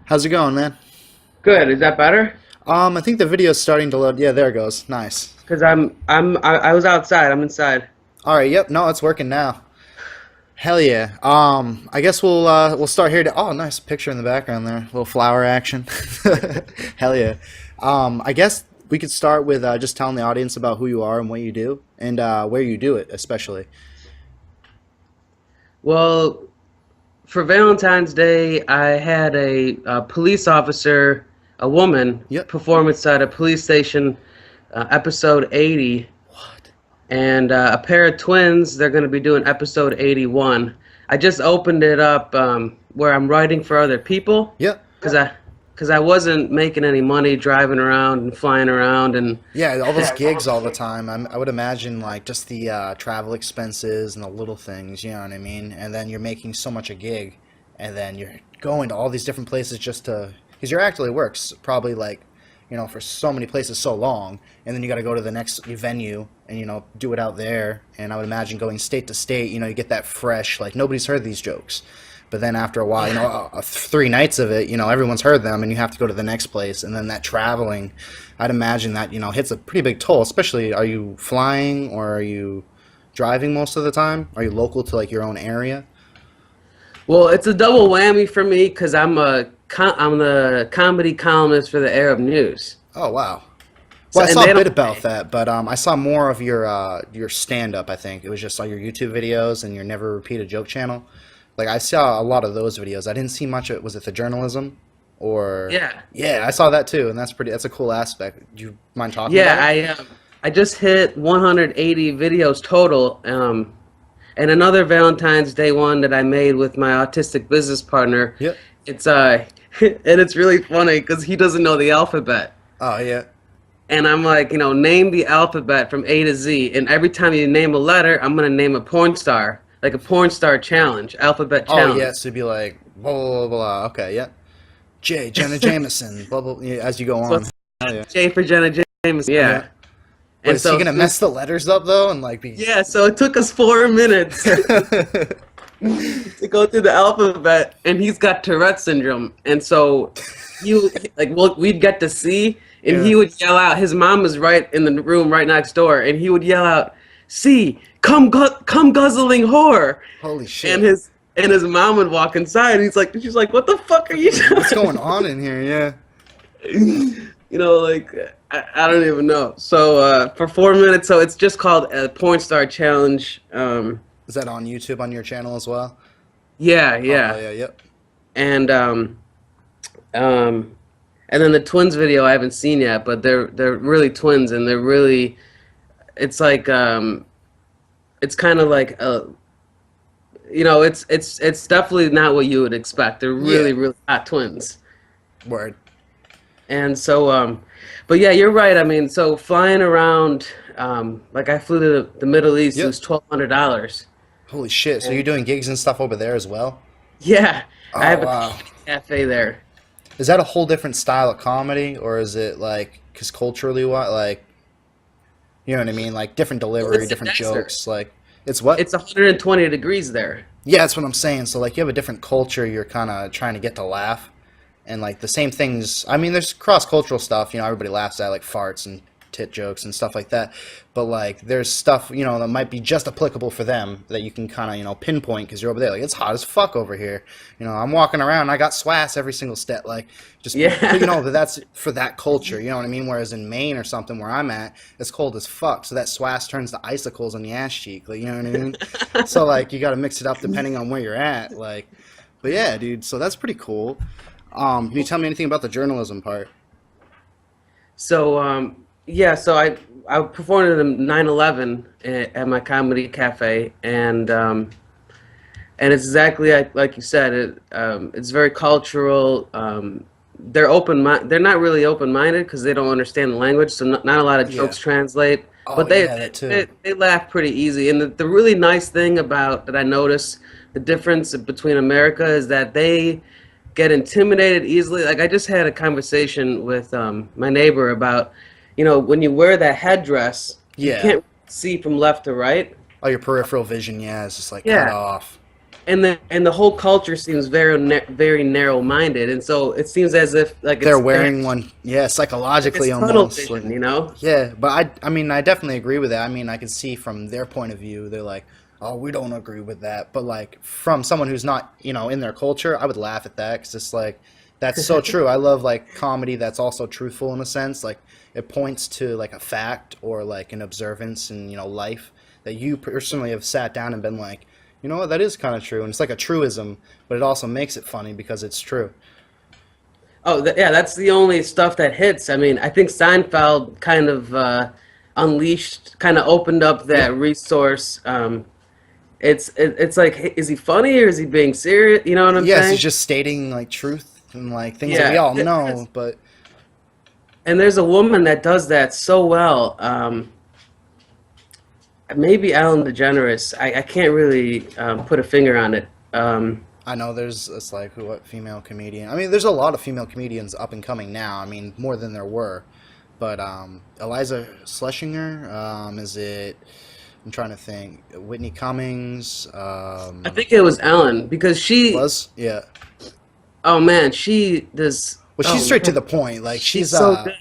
How's it going, man? Good. Is that better? I think the video's starting to load. Yeah, there it goes. Nice. Because I was outside. I'm inside. All right. Yep. No, it's working now. Hell yeah. I guess we'll start here. Oh, nice picture in the background there. Little flower action. Hell yeah. I guess we could start with just telling the audience about who you are and what you do and where you do it, especially. Well, for Valentine's Day, I had a police officer, a woman, Yep. perform inside a police station, episode 80, What? and a pair of twins. They're going to be doing episode 81. I just opened it up where I'm writing for other people Yep. because I wasn't making any money driving around and flying around and Yeah, all those gigs all the time. I would imagine like just the travel expenses and the little things, you know what I mean? And then you're making so much a gig, and then you're going to all these different places just to, because your actually works probably like, for so many places so long, and then you got to go to the next venue and do it out there. And I would imagine going state to state, you get that fresh, like nobody's heard these jokes. But then after a while, 3 nights of it, everyone's heard them, and you have to go to the next place. And then that traveling, I'd imagine that, hits a pretty big toll. Especially, are you flying or are you driving most of the time? Are you local to like your own area? well, it's a double whammy for me because I'm the comedy columnist for the Arab News. Oh wow. So Well, I and saw they a bit don't about pay. that, but I saw more of your stand up. I think it was just all your YouTube videos and your Never Repeat a Joke channel. Like I saw a lot of those videos. I didn't see much of it. Was it the journalism or? Yeah, Yeah, I saw that too, and that's a cool aspect. Do you mind talking yeah. about it? I just hit 180 videos total, and another Valentine's Day one that I made with my autistic business partner. Yep. It's and it's really funny because he doesn't know the alphabet. Oh yeah. And I'm like, name the alphabet from A to Z. And every time you name a letter, I'm gonna name a porn star, like a porn star challenge, alphabet Oh challenge. yeah. So it'd be like blah blah blah blah. Okay. Yeah. J. Jenna Jameson. Blah blah. Yeah, as you go So on. it's Oh yeah. J for Jenna James. Yeah. Yeah. Wait, And is he so gonna mess the letters up though and like be? yeah, so it took us 4 minutes to go through the alphabet, and he's got Tourette syndrome, and so we'd get to see, and Yeah. he would yell out. His mom was right in the room right next door, and he would yell out, "See, come guzzling whore," Holy and shit. his mom would walk inside, and she's like, "What the fuck are you What's doing?" going on in here? Yeah. Like I don't even know. So for 4 minutes, so it's just called a porn star challenge. Is that on YouTube on your channel as well? Yeah, Oh yeah. yeah. Yep. And um, and then the twins video I haven't seen yet, but they're really twins, and they're really, it's like it's kind of like it's definitely not what you would expect. They're Yeah. really hot twins. Word. And so but yeah, you're right. I mean, so flying around, like I flew to the Middle East. It Yep. was $1,200. Holy shit. So you're And doing gigs and stuff over there as well? yeah, I Oh have a wow. comedy cafe there. Is that a whole different style of comedy, or is it like, because culturally, what, like, you know what I mean? Like different Well, delivery, it's the different desert. jokes. Like, it's what? It's 120 degrees there. Yeah, that's what I'm saying. So like, you have a different culture. You're kind of trying to get to laugh, and like the same things. I mean, there's cross cultural stuff. Everybody laughs at like farts and tit jokes and stuff like that. But like, there's stuff that might be just applicable for them that you can kind of pinpoint because you're over there. Like, it's hot as fuck over here. I'm walking around. I got swass every single step. Like, just but Yeah. but that's for that culture. You know what I mean? Whereas in Maine or something where I'm at, it's cold as fuck. So that swass turns to icicles on the ass cheek. Like, you know what I mean? So like, you got to mix it up depending on where you're at. Like, but yeah, dude. So that's pretty cool. Can you tell me anything about the journalism part? So yeah, so I performed at the 9/11 at my comedy cafe, and it's exactly like you said. It's very cultural. They're not really open-minded because they don't understand the language, so not a lot of Yeah. jokes translate. Oh But yeah, that too. they laugh pretty easy. And the really nice thing about that I notice the difference between America is that they get intimidated easily. Like I just had a conversation with my neighbor about, when you wear that headdress, you Yeah. can't see from left to right. Oh, your peripheral vision, yeah, is just like cut Yeah. off. and the whole culture seems very narrow-minded, and so it seems as if like They're they have wearing one, yeah, like psychologically it's tunnel almost. Like, vision, you know? yeah, but I mean, I definitely agree with that. I mean, I can see from their point of view, they're like, oh, we don't agree with that. But like from someone who's not, in their culture, I would laugh at that because it's like that's so true. I love like comedy that's also truthful in a sense. Like it points to like a fact or like an observance in life that you personally have sat down and been like, you know what, that is kind of true, and it's like a truism, but it also makes it funny because it's true. Oh, yeah, that's the only stuff that hits. I mean, I think Seinfeld kind of unleashed, kind of opened up Yeah. that resource. It's like, is he funny or is he being serious? You know what I'm Yes, he's saying? just stating like truth and like things that we Yeah. all know, but And there's a woman that does that so well. Maybe Ellen DeGeneres. I can't really put a finger on it. I know there's it's like what female comedian. I mean, there's a lot of female comedians up and coming now. I mean, more than there were. But Eliza Schlesinger, is it? I'm trying to think. Whitney Cummings, I think it was Ellen because she. was yeah. Oh man, she does. Well, she's Oh straight to man, the point. Like she's she's so good.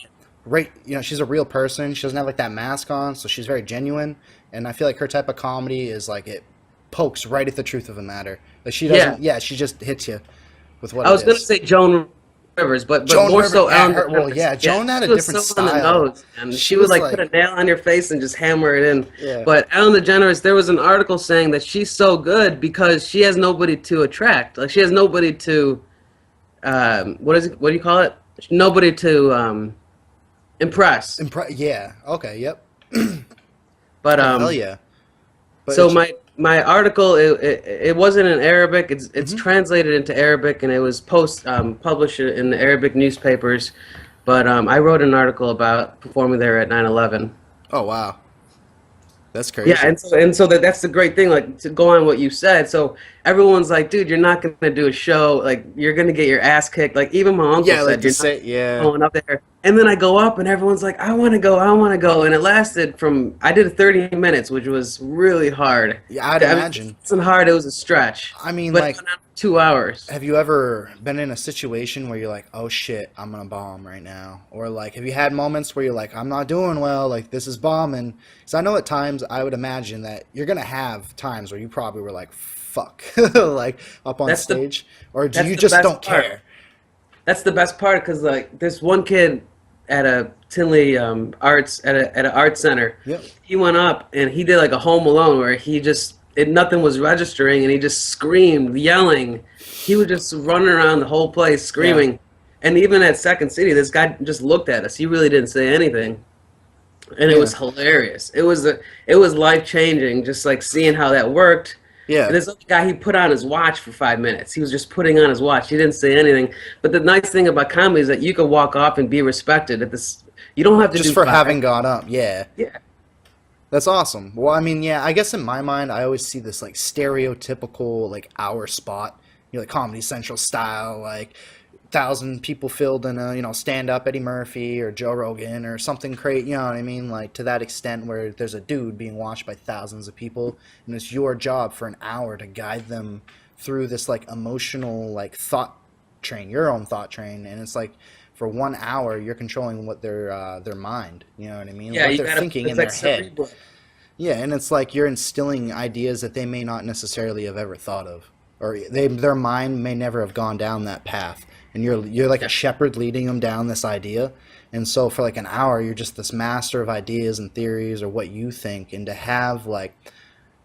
right. She's a real person. She doesn't have like that mask on, so she's very genuine. And I feel like her type of comedy is like it pokes right at the truth of the matter. Like she Yeah, doesn't. Yeah, she just hits you with what I it was gonna is. say Joan Rivers, but Joan more Rivers, so yeah, Ellen well, DeGeneres. yeah, Yeah, Joan had she a was different so on the style. nose, and She she would was like put a like, nail on your face and just hammer it in. yeah, But Ellen DeGeneres, there was an article saying that she's so good because she has nobody to attract. Like she has nobody to what is it? What do you call it? Nobody to impress. yeah, okay, yep. But Oh hell yeah! But so it's, my article it wasn't in Arabic. It's mhm. translated into Arabic and it was published in the Arabic newspapers. But I wrote an article about performing there at 9/11. Oh wow, that's Yeah, crazy. and so that's the great thing. Like to go on what you said. So everyone's like, dude, you're not gonna do a show. Like you're gonna get your ass kicked. Like even my uncle Yeah, like said, to you're not say, yeah, going up there. And then I go up, and everyone's like, I want to go, I want to go. And it lasted from I did 30 minutes, which was really hard. yeah. I'd I mean, it imagine. wasn't hard. It was a stretch, I mean, but it like, went on for 2 hours. have you ever been in a situation where you're like, oh shit, I'm gonna bomb right now? Or like, have you had moments where you're like, I'm not doing well, like this is bombing? Because I know at times I would imagine that you're gonna have times where you probably were like, fuck, like up on That's the stage, or do that's you the just best don't part. care? That's the best part because like this one kid at a Tinley arts at an art center, Yep. he went up and he did like a Home Alone where he just nothing was registering and he just screamed, yelling. He was just running around the whole place Yeah. screaming. And even at Second City, this guy just looked at us. He really didn't say anything, and it Yeah. was hilarious. It was life changing, just like seeing how that worked. Yeah. And this other guy, he put on his watch for 5 minutes. He was just putting on his watch. He didn't say anything. But the nice thing about comedy is that you can walk off and be respected. At this, you don't have to Just do for five. having gone up. Yeah. Yeah, That's awesome. Well, I mean, yeah, I guess in my mind, I always see this like stereotypical like hour spot, like Comedy Central style, like 1,000 people filled in a stand up Eddie Murphy or Joe Rogan or something crazy. You know what I mean? Like to that extent where there's a dude being watched by thousands of people, and it's your job for an hour to guide them through this like emotional like thought train, your own thought train, and it's like. For 1 hour, you're controlling what their mind. You know what I mean? yeah. What You they're gotta. thinking It's in like their head. cerebral. Yeah, and it's like you're instilling ideas that they may not necessarily have ever thought of, or their mind may never have gone down that path. And you're like a Yeah. shepherd leading them down this idea. And so for like an hour, you're just this master of ideas and theories or what you think, and to have like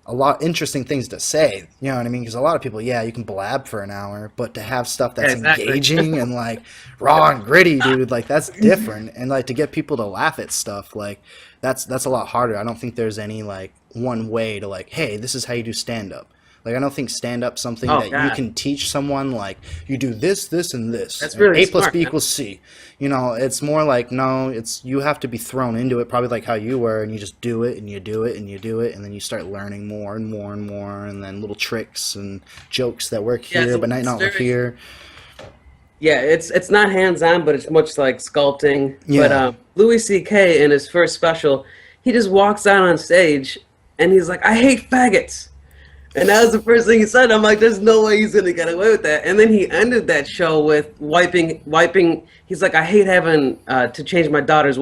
a lot interesting things to say. You know what I mean? Because a lot of people, yeah, you can blab for an hour, but to have stuff Yeah, that's exactly. engaging and like raw and gritty, dude, like that's different. And like to get people to laugh at stuff, like that's a lot harder. I don't think there's any like one way to like, hey, this is how you do stand up. Like I don't think stand up something Oh that you God, can teach someone like you do this, this, and this, that's and really A plus smart, B man. equals C. It's more like no, it's you have to be thrown into it, probably like how you were, and you just do it and you do it and you do it, and then you start learning more and more and more, and then little tricks and jokes that work Yeah, here so but might it's not work very. here. Yeah, it's not hands on, but it's much like sculpting. But Yeah, Louis C.K. in his first special, he just walks out on stage and he's like, "I hate faggots." And that was the first thing he said. I'm like, there's no way he's gonna get away with that. And then he ended that show with wiping. He's like, I hate having to change my daughter's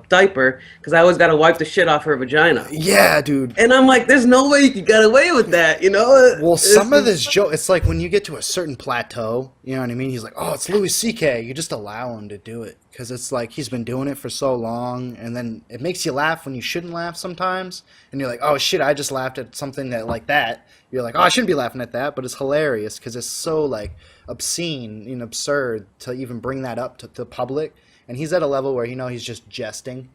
diaper because I always gotta wipe the shit off her vagina. Yeah, dude. And I'm like, there's no way you can get away with that, you know? Well, some of this joke, it's like when you get to a certain plateau, you know what I mean? He's like, oh, it's Louis C.K. You just allow him to do it because it's like he's been doing it for so long, and then it makes you laugh when you shouldn't laugh sometimes, and you're like, oh shit, I just laughed at something that like that. You're like, oh, I shouldn't be laughing at that, but it's hilarious because it's so like obscene and absurd to even bring that up to the public. And he's at a level where he's just jesting.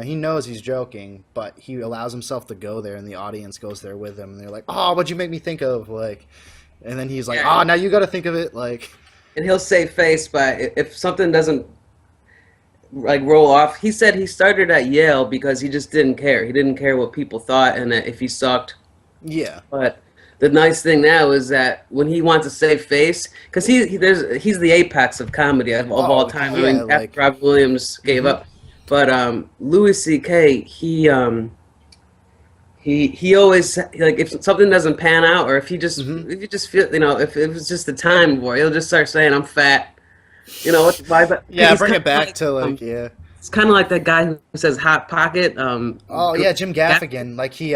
He knows he's joking, but he allows himself to go there, and the audience goes there with him. And they're like, "Oh, what'd you make me think of?" Like, and then he's like, "Oh, now you got to think of it." Like, and he'll save face, but if something doesn't like roll off, he said he started at Yale because he just didn't care. He didn't care what people thought, and if he sucked. Yeah. But the nice thing now is that when he wants to save face, because he's the apex of comedy of all time. Yeah, I mean, after Rob Williams gave up. But Louis C.K. he always, like, if something doesn't pan out, or if you just feel, if it was just the time for it, he'll just start saying, I'm fat. Yeah, bring it back to like It's kind of like that guy who says Hot Pocket. Jim Gaffigan. Like he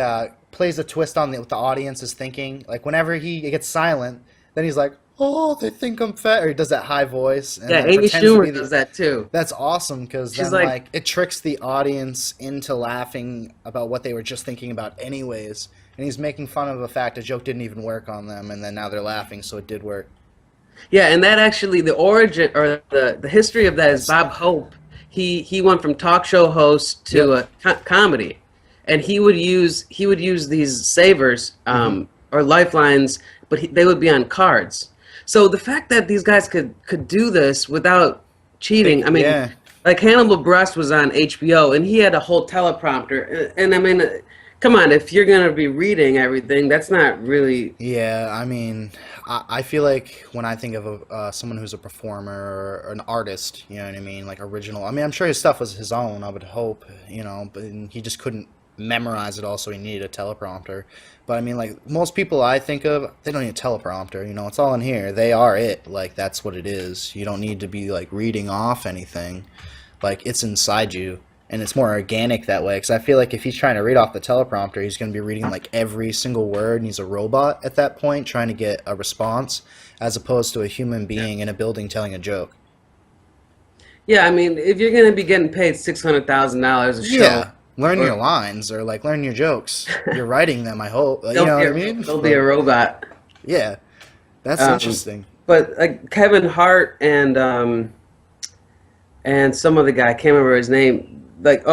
plays a twist on what the audience is thinking. Like whenever he gets silent, then he's like, oh, they think I'm fat, or he does that high voice. And Amy Schumer does that too. That's awesome because then like it tricks the audience into laughing about what they were just thinking about anyways, and he's making fun of the fact a joke didn't even work on them, and then now they're laughing, so it did work. Yeah, and that actually, the origin or the history of that is Bob Hope. He went from talk show host to comedy, and he would use these savers or lifelines, but they would be on cards. So the fact that these guys could do this without cheating, I mean, like Hannibal Buress was on HBO, and he had a whole teleprompter. And I mean, come on, if you're going to be reading everything, that's not really... Yeah, I mean, I feel like when I think of someone who's a performer or an artist, you know what I mean, like original. I mean, I'm sure his stuff was his own, I would hope, but he just couldn't memorize it all, so he needed a teleprompter. But I mean, like most people I think of, they don't need a teleprompter. It's all in here. They are it. Like that's what it is. You don't need to be like reading off anything. Like it's inside you, and it's more organic that way. Because I feel like if he's trying to read off the teleprompter, he's going to be reading like every single word, and he's a robot at that point trying to get a response, as opposed to a human being in a building telling a joke. Yeah, I mean, if you're going to be getting paid $600,000 a show. Learn your lines, or like learn your jokes. You're writing them, I hope. You know what I mean? They'll be a robot. Yeah, that's interesting. But like Kevin Hart and some other guy, I can't remember his name. Like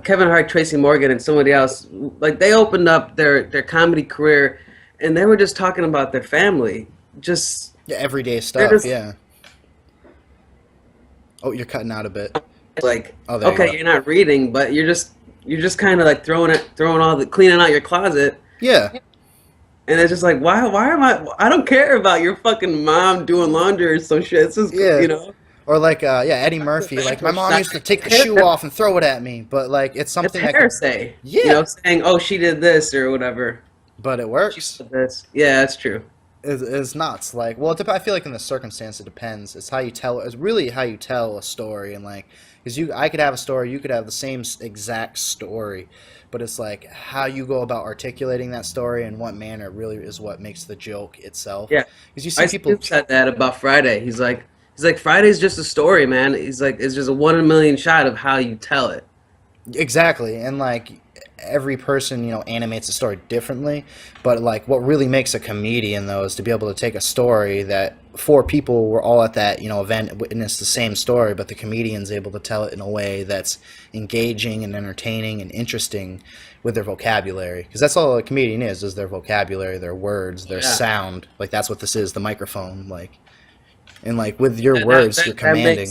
Kevin Hart, Tracy Morgan, and somebody else. Like they opened up their comedy career, and they were just talking about their family, just everyday stuff. Yeah. Oh, you're cutting out a bit. Like, you're not reading, but you're just kind of like cleaning out your closet. Yeah. And it's just like, why am I don't care about your fucking mom doing laundry or some shit. It's just, Or like, Eddie Murphy. Like, my mom used to take the shoe off and throw it at me, but like, it's something it's hearsay. Saying, oh, she did this or whatever. But it works. She did this. Yeah, that's true. It's nuts. Like, well, I feel like in the circumstance it depends. It's how you tell. It's really how you tell a story, and like, because I could have a story, you could have the same exact story, but it's like how you go about articulating that story and what manner really is what makes the joke itself. Yeah, because you see people said that about Friday. He's like Friday's just a story, man. He's like, it's just a 1 in a million shot of how you tell it. Exactly, and like every person, animates a story differently, but like what really makes a comedian though is to be able to take a story that 4 people were all at that event, witnessed the same story, but the comedian's able to tell it in a way that's engaging and entertaining and interesting with their vocabulary, because that's all a comedian is their vocabulary, their words, their sound. Like that's what this is, the microphone. Like, and like with your words, you're commanding.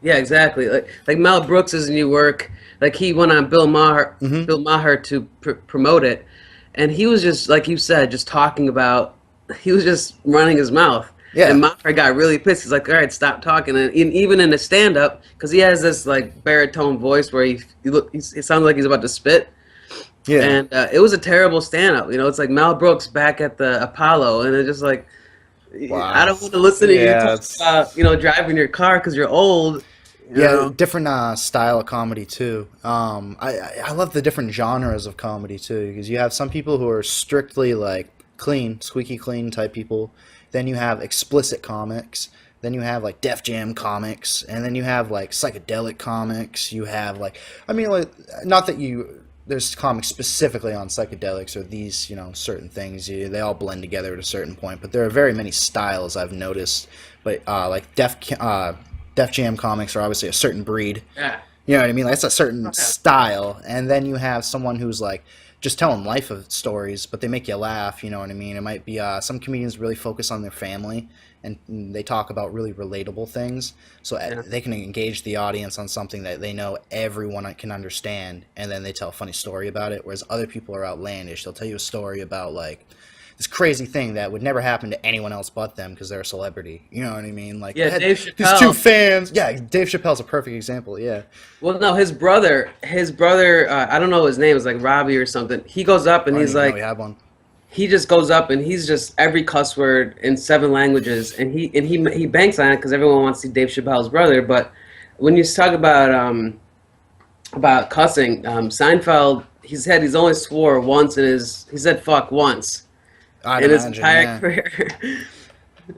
Yeah, exactly. Like Mel Brooks' new work. Like he went on Bill Maher to promote it, and he was just, like you said, just talking about. He was just running his mouth. Yeah. And Maher got really pissed. He's like, "All right, stop talking." And even in the stand-up, because he has this like baritone voice where it sounds like he's about to spit. Yeah. And it was a terrible stand-up. It's like Mel Brooks back at the Apollo, and it's just like, I Wow. don't want to listen to you Yeah, talk it's about, driving your car because you're old. You yeah, know? different style of comedy too. I love the different genres of comedy too, because you have some people who are strictly like clean, squeaky clean type people. Then you have explicit comics. Then you have like Def Jam comics, and then you have like psychedelic comics. You have like, I mean, like, not that you there's comics specifically on psychedelics or these, certain things. They all blend together at a certain point, but there are very many styles I've noticed. But like Def Jam comics are obviously a certain breed. Yeah. You know what I mean? Like, it's a certain Okay. style, and then you have someone who's like just telling life of stories, but they make you laugh. You know what I mean? It might be some comedians really focus on their family, and they talk about really relatable things, so Yeah. they can engage the audience on something that they know everyone can understand, and then they tell a funny story about it. Whereas other people are outlandish; they'll tell you a story about like this crazy thing that would never happen to anyone else but them because they're a celebrity. You know what I mean? Like, Yeah, I had Dave these two Chappelle. fans. Yeah, Dave Chappelle's a perfect example. Yeah. Well, no, his brother, I don't know his name, is like Robbie or something. He goes up I and don't he's even know like, we had one. he just goes up and he's just every cuss word in 7 languages, and he banks on it because everyone wants to see Dave Chappelle's brother. But when you talk about cussing, Seinfeld, he said he's only swore once he said fuck once I'd in his imagine, entire yeah. career.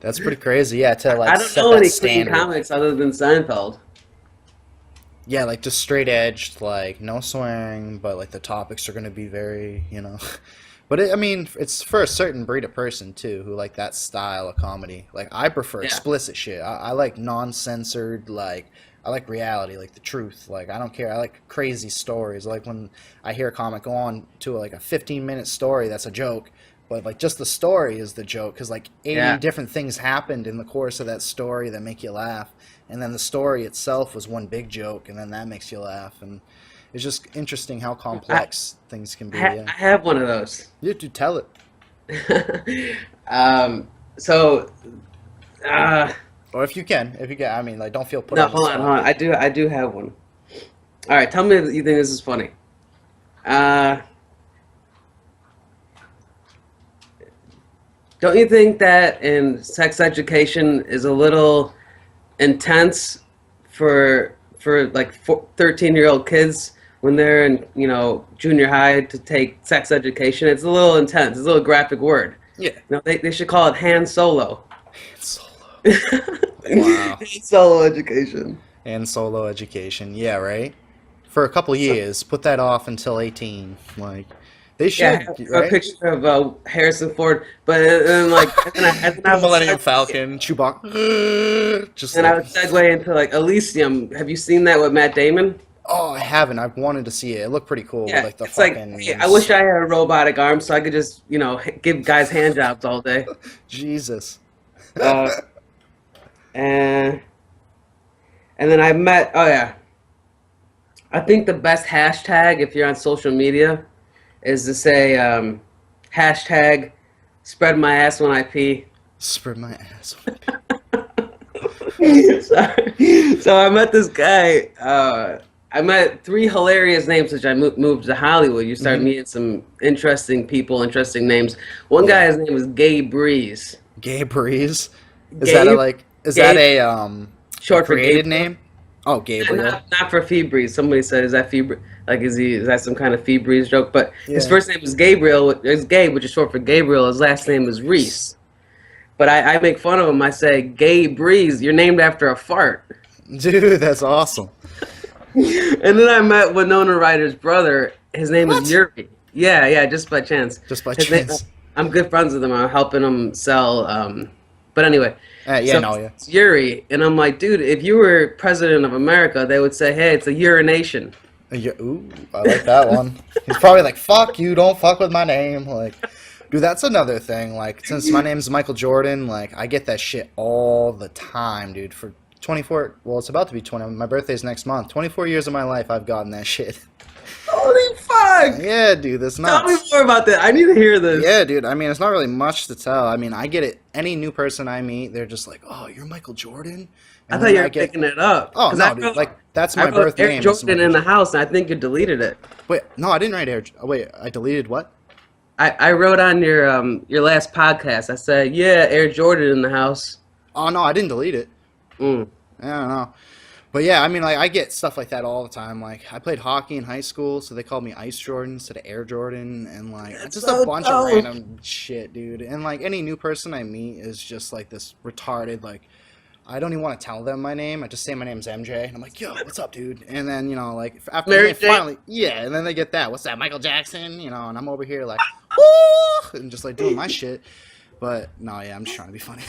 That's pretty crazy, yeah, to I like don't set know that any clean standard. comics other than Seinfeld. Yeah, like just straight edged, like no swearing, but like the topics are gonna be very, But I mean, it's for a certain breed of person too, who like that style of comedy. Like I prefer Yeah, explicit shit. I like non-censored, like I like reality, like the truth. Like I don't care. I like crazy stories. Like when I hear a comic go on to like a 15-minute story that's a joke, but like just the story is the joke because like 80 yeah. different things happened in the course of that story that make you laugh, and then the story itself was one big joke, and then that makes you laugh, and it's just interesting how I, complex things can be. I Yeah, have one of those. you have to tell it. um, so, Or if you can, I mean, like, don't feel put no, on the hold on, hold spot. on. I do have one. All right, tell me if you think this is funny. Uh, don't you think that in sex education is a little intense for like 13-year-old kids when they're in junior high to take sex education? It's a little intense. It's a little graphic word. Yeah. They should call it hand solo. Solo. Wow. Hand solo education. And solo education. Yeah, right? For a couple So years, put that off until 18. Like, they yeah, should, a right? picture of Harrison Ford, but and then The I would Millennium segue, Falcon, Chewbacca. Just and I like, would segue into like Elysium. Have you seen that with Matt Damon? oh, I haven't. I've wanted to see it. It looked pretty cool with Yeah, like the it's like, hey, fucking I wish I had a robotic arm so I could just, give guys hand jobs all day. Jesus. Uh, and and then oh yeah, I think the best hashtag if you're on social media is to say hashtag spread my ass when I pee. Spread my ass. So I met this guy. I met three hilarious names since I moved to Hollywood. You start Hmm. meeting some interesting people, interesting names. One guy, Yeah. his name was Gay Breeze. Gay Breeze. Gay, Is that Gay, a short for Gay. created name? Oh, Gabriel. Not for Feebreeze. Somebody said, "Is that Feebre? Like, is that some kind of Feebreeze joke?" But his Yeah. first name is Gabriel. It's Gay, which is short for Gabriel. His last name is Reese. But I make fun of him. I say, "Gay Breeze, you're named after a fart." Dude, that's awesome. And then I met Winona Ryder's brother. His name is What? Yuri. Yeah, yeah, just by chance. Just by His name, chance. I'm good friends with him. I'm helping him sell. But anyway, Yeah, so no, yeah. it's Yuri, and I'm like, dude, if you were president of America, they would say, hey, it's a urination. Yeah, ooh, I like that one. He's probably like, "Fuck you, don't fuck with my name." Like, dude, that's another thing. Like, since my name's Michael Jordan, like, I get that shit all the time, dude. For 24. Well, it's about to be 20. My birthday's next month. 24 years of my life, I've gotten that shit. Holy fuck! Yeah, dude, that's Tell me nuts. more about that. I need to hear this. Yeah, dude. I mean, it's not really much to tell. I mean, I get it. Any new person I meet, they're just like, "Oh, you're Michael Jordan." I And thought then you were I get, picking it up. "Oh 'Cause no, dude! Like that's I my wrote birth Air name." is Jordan in Michael the Jordan. house, and I think you deleted it. Wait, no, I didn't write Air. Oh, wait, I deleted what? I wrote on your last podcast. I said, "Yeah, Air Jordan in the house." Oh no, I didn't delete it. Mm. I don't know. But yeah, I mean, like I get stuff like that all the time. Like I played hockey in high school, so they called me Ice Jordan instead of Air Jordan, and like That's just so a bunch dope. of random shit, dude. And like any new person I meet is just like this retarded. Like I don't even want to tell them my name. I just say my name's MJ, and I'm like, "Yo, what's up, dude?" And then like after Mary they Jane. finally, yeah, and then they get that. What's that, Michael Jackson? And I'm over here like, woo, and just like doing my shit. But no, yeah, I'm just trying to be funny.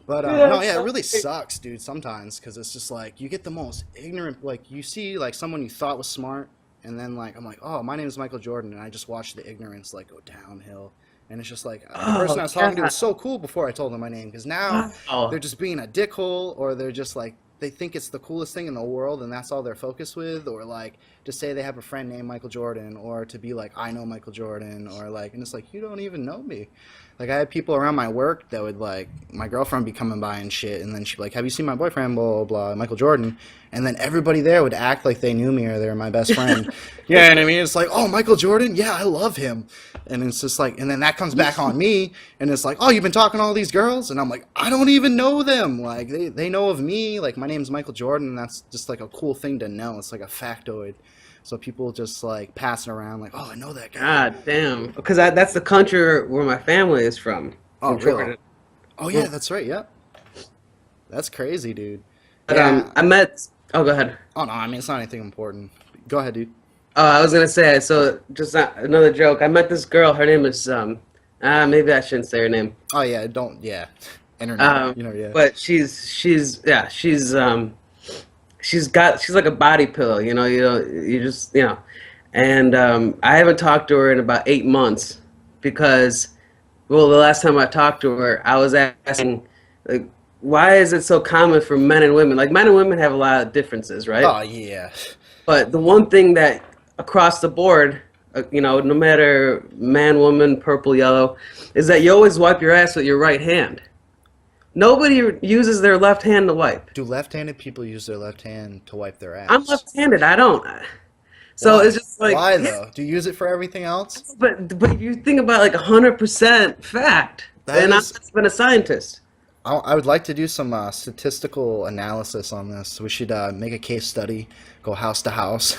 But no, yeah, it really sucks, dude. Sometimes because it's just like you get the most ignorant. Like you see like someone you thought was smart, and then like I'm like, oh, my name is Michael Jordan, and I just watch the ignorance like go downhill. And it's just like the person I was talking to was so cool before I told them my name because now Oh, they're just being a dickhole, or they're just like they think it's the coolest thing in the world and that's all they're focused with, or like to say they have a friend named Michael Jordan, or to be like I know Michael Jordan, or like, and it's like you don't even know me. Like I had people around my work that would like my girlfriend would be coming by and shit, and then she'd be like, "Have you seen my boyfriend?" Blah blah blah, Michael Jordan, and then everybody there would act like they knew me or they were my best friend. You know what I mean? It's like, "Oh, Michael Jordan, yeah, I love him," and it's just like, and then that comes back on me, and it's like, "Oh, you've been talking to all these girls," and I'm like, "I don't even know them. Like they know of me. Like my name's Michael Jordan, and that's just like a cool thing to know. It's like a factoid." So people just like passing around like, "Oh, I know that guy." God damn. Because that's the country where my family is from. Oh, From really? Jordan. Oh yeah, that's right. Yep. That's crazy, dude. But Yeah. I met. Oh, go ahead. Oh no, I mean it's not anything important. Go ahead, dude. Oh, I was gonna say. So just another joke. I met this girl. Her name is maybe I shouldn't say her name. Oh yeah, don't yeah. Internet, yeah. But she's she's like a body pillow. You just and I haven't talked to her in about 8 months because, well, the last time I talked to her, I was asking, like, why is it so common for men and women? Like, men and women have a lot of differences, right? Oh yeah. But the one thing that across the board, no matter man, woman, purple, yellow, is that you always wipe your ass with your right hand. Nobody uses their left hand to wipe. Do left-handed people use their left hand to wipe their ass? I'm left-handed. I don't. So Why? it's just like, Why though? Do you use it for everything else? but you think about like 100% fact, That and I've is- been a scientist. I would like to do some statistical analysis on this. We should make a case study, go house to house,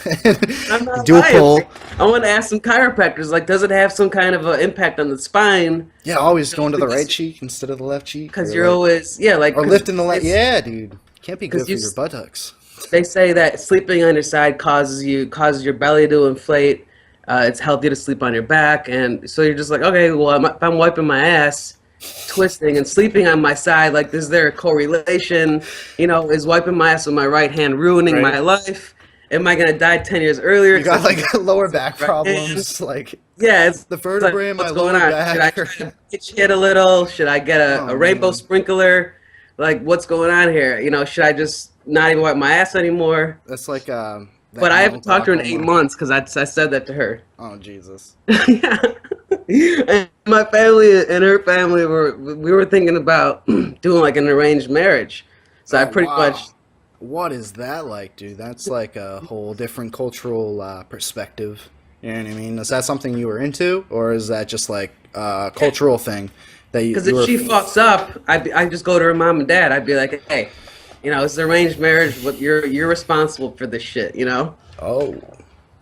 I'm not do a lying. poll. I want to ask some chiropractors, like, does it have some kind of impact on the spine? Yeah, always going to the right cheek instead of the left cheek. Because or you're like- always, like, or 'cause lifting the left. it's- Yeah, dude, can't be good 'cause for you your s- buttocks. They say that sleeping on your side causes your belly to inflate. It's healthy to sleep on your back, and so you're just like, okay, well, if I'm wiping my ass, twisting and sleeping on my side, like, is there a correlation? Is wiping my ass with my right hand ruining Right. my life? Am I gonna die 10 years earlier? You got like lower back Right problems, like yeah, it's the vertebrae in my what's going lower on? back. Should I try to pitch hit a little? Should I get Oh, a rainbow man. sprinkler? Like, what's going on here? Should I just not even wipe my ass anymore? That's like that But I haven't talked to her in glaucoma. 8 months because I said that to her. Oh Jesus. Yeah. And my family and her family we were thinking about doing like an arranged marriage. So I Oh, pretty wow. much What is that like, dude? That's like a whole different cultural perspective. You know what I mean? Is that something you were into, or is that just like a cultural thing that you? because you if were- she fucks up, I just go to her mom and dad. I'd be like, hey, it's an arranged marriage, but you're responsible for this shit, Oh,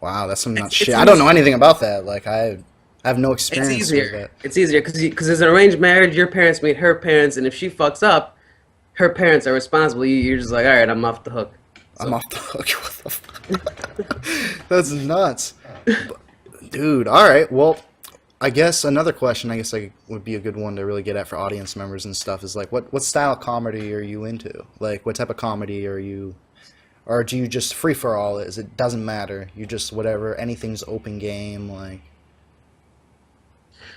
wow, that's some nuts It's shit. I don't know easy. anything about that. Like I have no It's experience with easier. that. It's easier because it's an arranged marriage. Your parents meet her parents, and if she fucks up, her parents are responsible. You're just like, all right, I'm off the hook. I'm off the hook. What the fuck? That's nuts, dude. All right, well. I guess another question, would be a good one to really get at for audience members and stuff is like, what style of comedy are you into? Like, what type of comedy are you, or do you just free for all? It doesn't matter? You just whatever, anything's open game, like.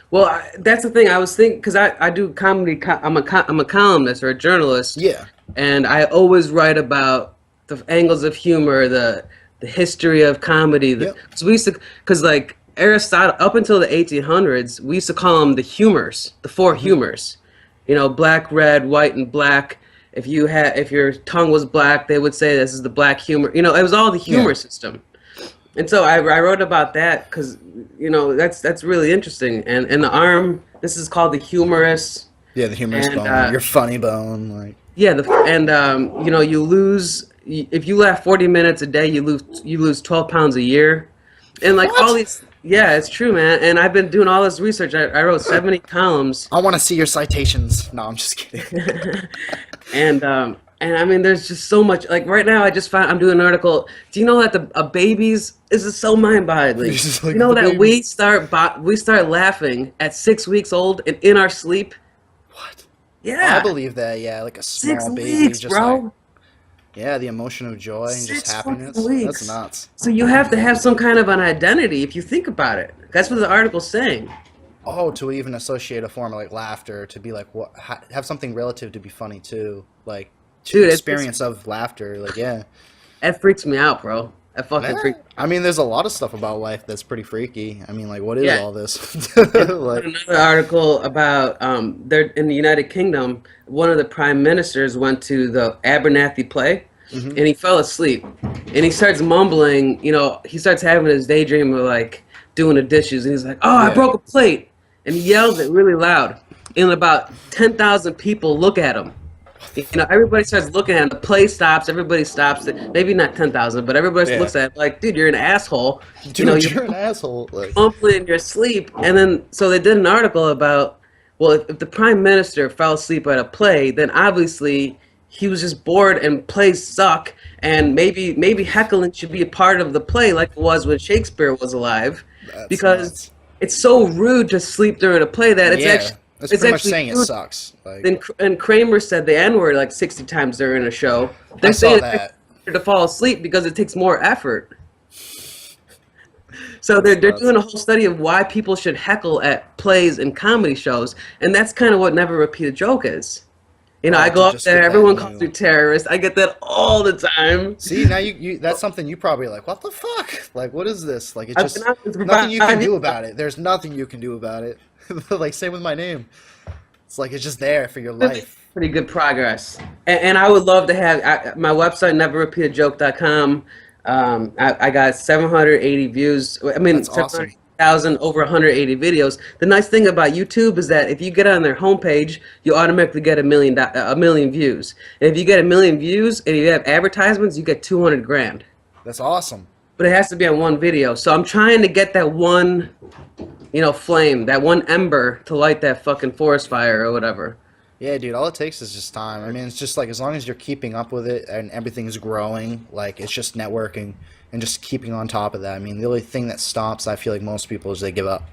Well, that's the thing. I was thinking because I do comedy. I'm a columnist or a journalist. Yeah. and I always write about the angles of humor, the history of comedy. Yep. Cause we used to, cause like Aristotle, up until the 1800s, we used to call them the humors, the four humors. You know, black, red, white, and black. If your tongue was black, they would say this is the black humor. You know, it was all the humor system. And so I wrote about that because, you know, that's really interesting. And the arm, this is called the humerus. Yeah, the humorous bone, your funny bone, like. Yeah, you know, if you laugh 40 minutes a day, you lose 12 pounds a year, and like What? all these. Yeah, it's true, man. And I've been doing all this research. I wrote 70 columns. I want to see your citations. No, I'm just kidding. And I mean, there's just so much. Like right now, I'm doing an article. Do you know that a baby's this is so mind-boggling? Like, you know that baby. we start laughing at 6 weeks old and in our sleep. What? Yeah, I believe that. Yeah, like a small 6 baby, weeks, just bro. like, yeah, the emotion of joy and just 6 happiness. fucking weeks. That's nuts. So you have to have some kind of an identity if you think about it. That's what the article's saying. Oh, to even associate a form of like laughter, to be like what, have something relative to be funny too, like Dude, experience of laughter, like yeah. That freaks me out, bro. That fucking Yeah. freaks. I mean, there's a lot of stuff about life that's pretty freaky. I mean, like what is Yeah. all this? Like, Another article about they're in the United Kingdom. One of the prime ministers went to the Abernathy play, and he fell asleep. And he starts mumbling. You know, he starts having his daydream of like doing the dishes, and he's like, "Oh, I broke a plate," and he yells it really loud. And about 10,000 people look at him. You know, everybody starts looking at him. The play stops. Everybody stops. Maybe not 10,000, but everybody looks at him like, dude, you're an asshole. dude, you know, you're an asshole. Like, mumbling in your sleep. And then, so they did an article about, well, if the prime minister fell asleep at a play, then obviously he was just bored and plays suck. And maybe heckling should be a part of the play like it was when Shakespeare was alive. that's Because nuts. it's so rude to sleep during a play that it's Yeah, actually... that's It's pretty much actually saying it rude. sucks. Like, And Kramer said the N-word like 60 times during a show. I They're saw saying that. it's to fall asleep because it takes more effort. So they're doing a whole study of why people should heckle at plays and comedy shows, and that's kind of what Never Repeat a Joke is. You know, Oh, I to go up just there, get that everyone new- calls me terrorist. I get that all the time. See, now you that's something you probably like, what the fuck? Like, what is this? Like, it's I've just been out for nothing you about can 5 do years. about it. There's nothing you can do about it. Like, same with my name. It's like, it's just there for your life. Pretty good progress. And I would love to have my website, neverrepeatajoke.com. I got 780 views. I mean, That's awesome. 700,000 over 180 videos. The nice thing about YouTube is that if you get on their homepage, you automatically get a million views. And if you get a million views and you have advertisements, you get 200 grand. That's awesome. But it has to be on one video. So I'm trying to get that one, you know, flame, that one ember to light that fucking forest fire or whatever. Yeah, dude, all it takes is just time. I mean, it's just like as long as you're keeping up with it and everything's growing, like it's just networking and just keeping on top of that. I mean, the only thing that stops, I feel like most people, is they give up.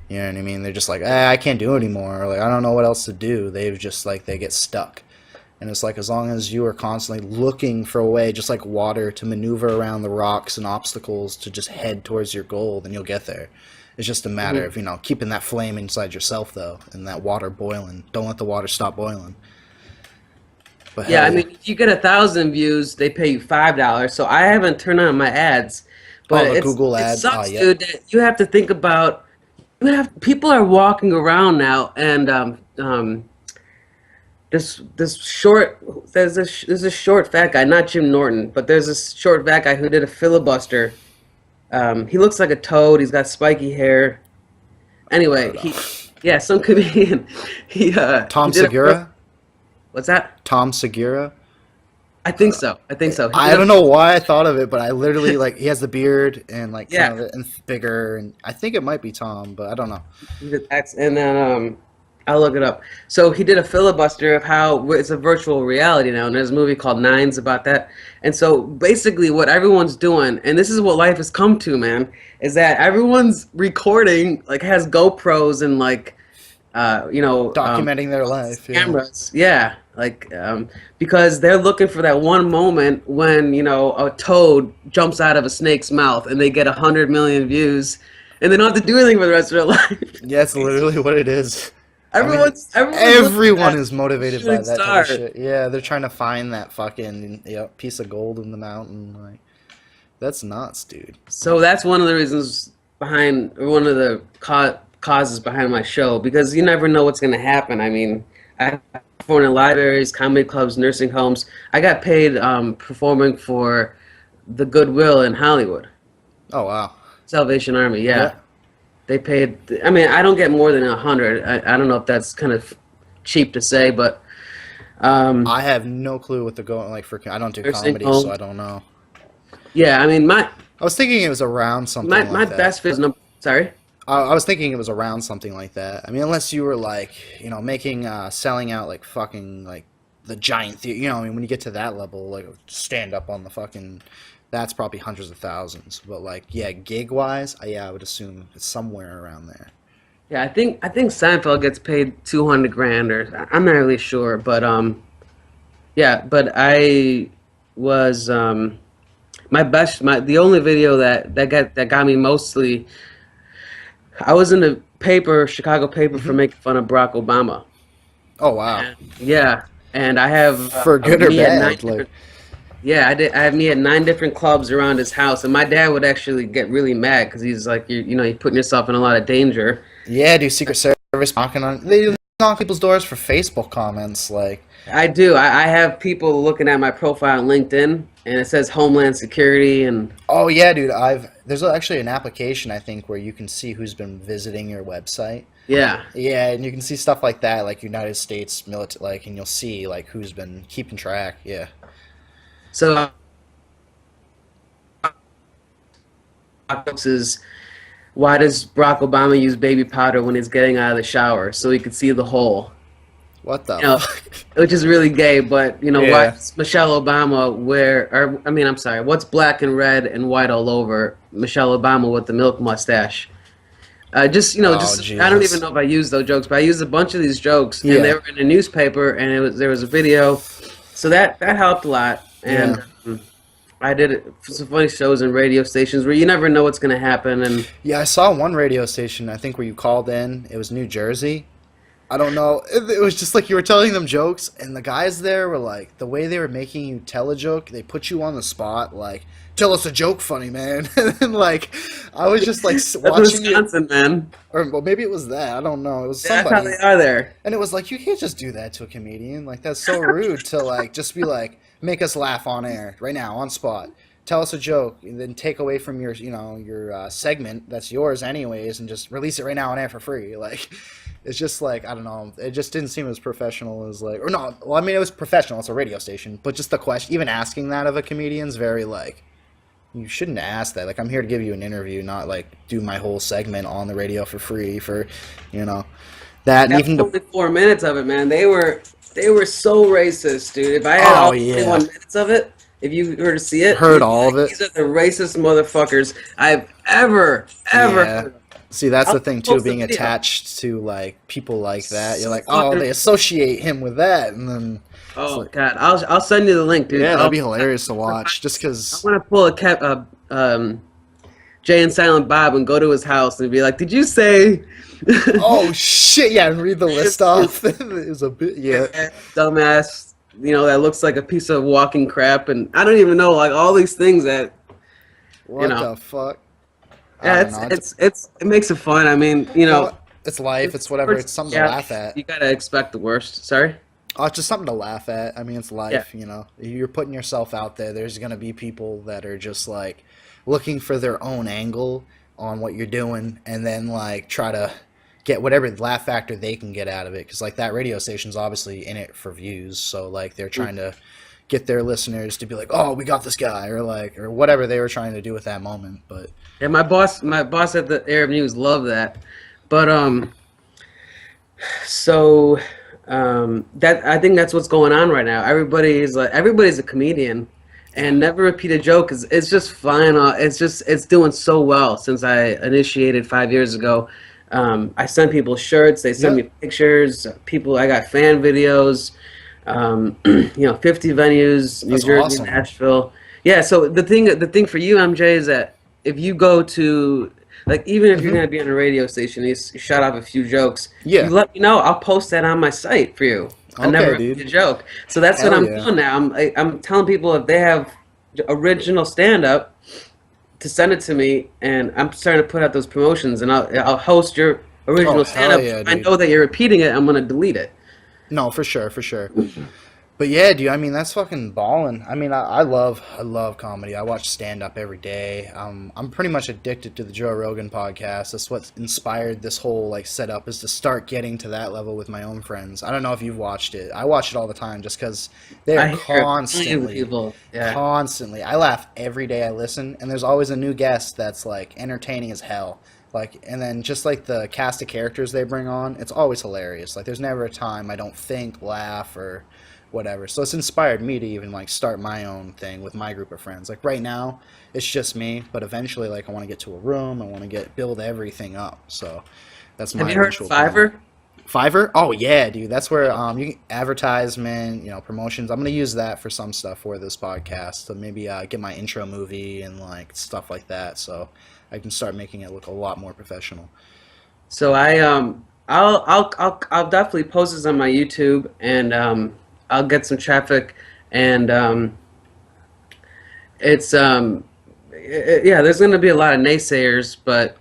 You know what I mean? They're just like, I can't do it anymore. Like, I don't know what else to do. They've just like, they get stuck. And it's like, as long as you are constantly looking for a way, just like water, to maneuver around the rocks and obstacles to just head towards your goal, then you'll get there. It's just a matter of, you know, keeping that flame inside yourself, though, and that water boiling. Don't let the water stop boiling. But Yeah, I hell mean, if you get 1,000 views, they pay you $5. So I haven't turned on my ads, but the Google it ads. sucks, Oh, yeah. dude. That you have to think about. People are walking around now, and there's a short fat guy, not Jim Norton, but there's this short fat guy who did a filibuster. He looks like a toad. He's got spiky hair. Anyway, some comedian. Tom he did Segura? What's that? Tom Segura? I think so. He I did don't know why I thought of it, but I literally, like, he has the beard and, like, Yeah. kind of, and bigger, and I think it might be Tom, but I don't know. And then I'll look it up. So he did a filibuster of how it's a virtual reality now, and there's a movie called Nines about that. And so basically what everyone's doing, and this is what life has come to, man, is that everyone's recording, like has GoPros and like, Documenting their life. Yeah. cameras. Yeah, like because they're looking for that one moment when, you know, a toad jumps out of a snake's mouth and they get 100 million views, and they don't have to do anything for the rest of their life. Yeah, it's literally what it is. I mean, everyone's looking everyone at is motivated by shooting that type of star. shit. Yeah, they're trying to find that fucking piece of gold in the mountain. Like, that's nuts, dude. So that's one of the reasons behind, or one of the causes behind my show, because you never know what's going to happen. I mean, I performed in libraries, comedy clubs, nursing homes. I got paid performing for the Goodwill in Hollywood, Oh wow. Salvation Army. Yeah. Yeah, they paid. I mean, I don't get more than 100. I don't know if that's kind of cheap to say, but I have no clue what they're going like for. I don't do nursing comedy, so homes. I don't know. Yeah, I mean, I was thinking it was around something my like that. best fit is number. Sorry. I was thinking it was around something like that. I mean, unless you were like, making, selling out like fucking like the giant theater. I mean, when you get to that level, like stand up on the fucking, that's probably hundreds of thousands. But like, yeah, gig wise, yeah, I would assume it's somewhere around there. Yeah, I think Seinfeld gets paid 200 grand, or I'm not really sure, but yeah, but I was the only video that got me mostly. I was in the paper, Chicago paper, for making fun of Barack Obama. Oh wow, Yeah, and I have for good or me at bad, like. yeah, I did. I have me at 9 different clubs around his house, and my dad would actually get really mad because he's like, you're putting yourself in a lot of danger. Yeah, do Secret Service knocking on? They knock people's doors for Facebook comments, like. I do. I have people looking at my profile on LinkedIn, and it says Homeland Security, and Oh yeah, dude. There's actually an application I think where you can see who's been visiting your website. yeah. Yeah, and you can see stuff like that, like United States military, like, and you'll see like who's been keeping track. Yeah. So is why does Barack Obama use baby powder when he's getting out of the shower so he could see the hole? What the You know, fuck? which is really gay, but Yeah. why does Michelle Obama I'm sorry, what's black and red and white all over Michelle Obama with the milk mustache? Just Oh, I don't Jesus. even know if I used those jokes, but I used a bunch of these jokes, Yeah. and they were in a newspaper, and there was a video, so that helped a lot, and I did some funny shows and radio stations where you never know what's gonna happen, and Yeah, I saw one radio station, I think, where you called in. It was New Jersey. I don't know. It was just like you were telling them jokes, and the guys there were like, the way they were making you tell a joke, they put you on the spot, like, tell us a joke, funny man. And like, I was just like that's watching you, Wisconsin, man. or well, maybe it was that. I don't know. It was That's how somebody, they are there. and it was like, you can't just do that to a comedian. Like, that's so rude to like just be like, make us laugh on air right now on spot. Tell us a joke, and then take away from your, your segment that's yours anyways, and just release it right now on air for free. Like, it's just like, I don't know. It just didn't seem as professional as like, or no. Well, I mean, it was professional. It's a radio station, but just the question, even asking that of a comedian's very like, you shouldn't ask that. Like, I'm here to give you an interview, not like do my whole segment on the radio for free for, that. And That's even only 4 minutes of it, man. They were so racist, dude. If I had all yeah. 21 minutes of it, if you were to see it, Heard all of it. These are the racist motherfuckers I've ever Yeah. heard of. See, that's the thing too, post the being video. attached to like people like that. You're like, oh, they associate him with that, and then Oh God, I'll send you the link, dude. yeah, that'd I'll- be hilarious to watch. Just because, I'm gonna pull Jay and Silent Bob and go to his house and be like, "Did you say?" oh shit, yeah, and read the list off. It was a bit, yeah. Dumbass, that looks like a piece of walking crap, and I don't even know, like all these things that. What know. the fuck? Yeah, I don't know. it makes it fun. I mean, It's life. It's whatever. It's something to laugh at. You gotta expect the worst. Sorry. Oh, it's just something to laugh at. I mean, it's life. You're putting yourself out there. There's gonna be people that are just like looking for their own angle on what you're doing, and then like try to get whatever laugh factor they can get out of it. Because like that radio station's obviously in it for views, so like they're trying to get their listeners to be like, oh, we got this guy, or whatever they were trying to do at that moment. But Yeah, my boss at the Arab News loved that, but so that I think that's what's going on right now. Everybody's a comedian, and never repeat a joke is it's just flying off. It's doing so well since I initiated 5 years ago. I send people shirts. They send me pictures. I got fan videos. 50 venues, New That's Jersey, awesome. Nashville. Yeah. So the thing for you, MJ, is that if you go to Like, even if you're Hmm. gonna be on a radio station, you shut off a few jokes. You Yeah. let me know. I'll post that on my site for you. I never Okay, repeat dude. a joke. So that's what Hell I'm yeah. doing now. I'm telling people if they have original stand up to send it to me, and I'm starting to put out those promotions, and I'll host your Oh, original stand hell up. yeah, I dude. know that you're repeating it. I'm gonna delete it. No, for sure, for sure. But yeah, dude, I mean that's fucking balling. I mean, I love comedy. I watch stand up every day. I'm pretty much addicted to the Joe Rogan podcast. That's what inspired this whole like setup is to start getting to that level with my own friends. I don't know if you've watched it. I watch it all the time just because they are I hear it from millions of constantly, people. Yeah. constantly. I laugh every day I listen, and there's always a new guest that's like entertaining as hell. Like, and then just like the cast of characters they bring on, it's always hilarious. Like, there's never a time I don't think, laugh, or whatever. So it's inspired me to even like start my own thing with my group of friends. Like right now, it's just me, but eventually, like I want to get to a room. I want to get build everything up. So that's Have my you heard of eventual plan. Fiverr? Fiverr? Oh yeah, dude. That's where you can advertisement, promotions. I'm gonna use that for some stuff for this podcast. So maybe get my intro movie and like stuff like that. So I can start making it look a lot more professional. So I'll definitely post this on my YouTube, and I'll get some traffic, and it's yeah, there's gonna be a lot of naysayers, but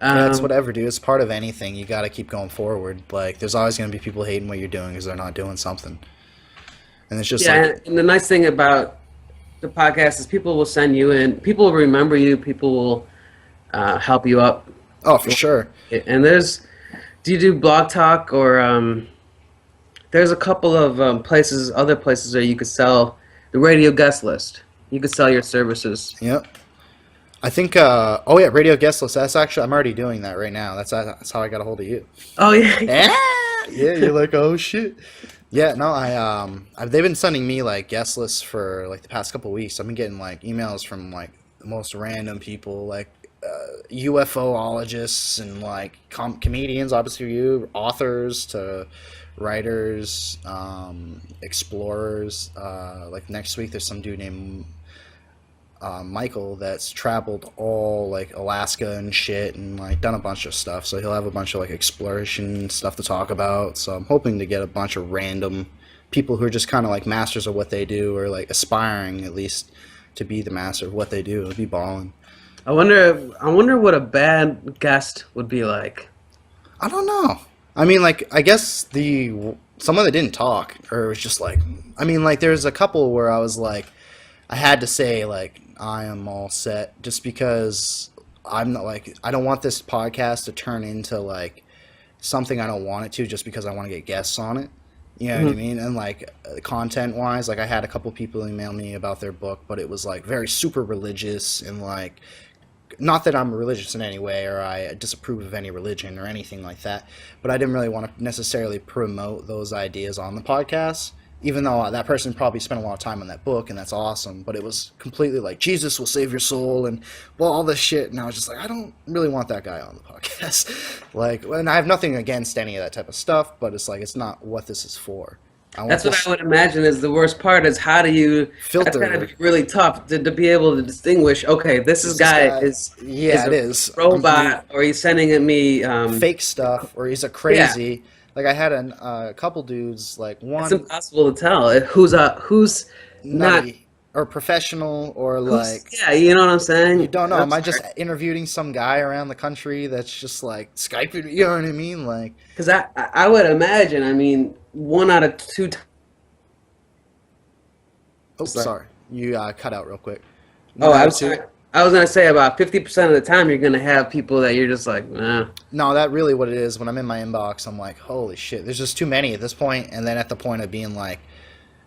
Yeah, it's um, whatever, dude. It's part of anything. You got to keep going forward. Like, there's always going to be people hating what you're doing because they're not doing something. And it's just yeah, like, and the nice thing about the podcast is people will send you in, people will remember you, people will help you up, oh, for sure. and do you do Blog Talk or there's a couple of other places where you could sell the radio guest list. You could sell your services. Yep. I think, oh, yeah, radio guest list. That's actually, I'm already doing that right now. That's how I got a hold of you. Oh yeah. Yeah. Yeah, you're like, oh, shit. Yeah, no, they've been sending me like guest lists for like the past couple weeks. I've been getting like emails from like the most random people, like UFOologists and like comedians, obviously you, authors to writers, explorers. Like next week, there's some dude named Michael that's traveled all like Alaska and shit and like done a bunch of stuff. So he'll have a bunch of like exploration stuff to talk about. So I'm hoping to get a bunch of random people who are just kind of like masters of what they do or like aspiring at least to be the master of what they do. It'd be balling. I wonder what a bad guest would be like. I don't know. I mean, like, I guess someone that didn't talk or was just like, I mean, like, there's a couple where I was like, I had to say like I am all set just because I'm not like I don't want this podcast to turn into like something I don't want it to just because I want to get guests on it. You know what I Mhm. mean? And like content wise, like I had a couple people email me about their book, but it was like very super religious and like not that I'm religious in any way or I disapprove of any religion or anything like that, but I didn't really want to necessarily promote those ideas on the podcast. Even though that person probably spent a lot of time on that book and that's awesome, but it was completely like Jesus will save your soul and well all this shit, and I was just like I don't really want that guy on the podcast. Like, and I have nothing against any of that type of stuff, but it's like it's not what this is for. I want That's what this I would imagine is the worst part is how do you that's gotta be filter. really tough to be able to distinguish, okay, this is Is this guy guy? is Yeah, it a is. robot or he's sending at me Fake stuff, or he's a yeah. crazy. Like I had a couple dudes, like It's one impossible to tell who's not nutty or professional, or who's like yeah, you know what I'm you saying? don't know. I'm Am I just sorry. interviewing some guy around the country that's just like Skyping? You know what I mean? Like, Because I would imagine, I mean, one out of two times, oh, like, sorry, you cut out real quick. oh, One out of two. I was gonna say about 50% of the time you're gonna have people that you're just like, nah. No, that really what it is. When I'm in my inbox, I'm like, holy shit, there's just too many at this point. And then at the point of being like,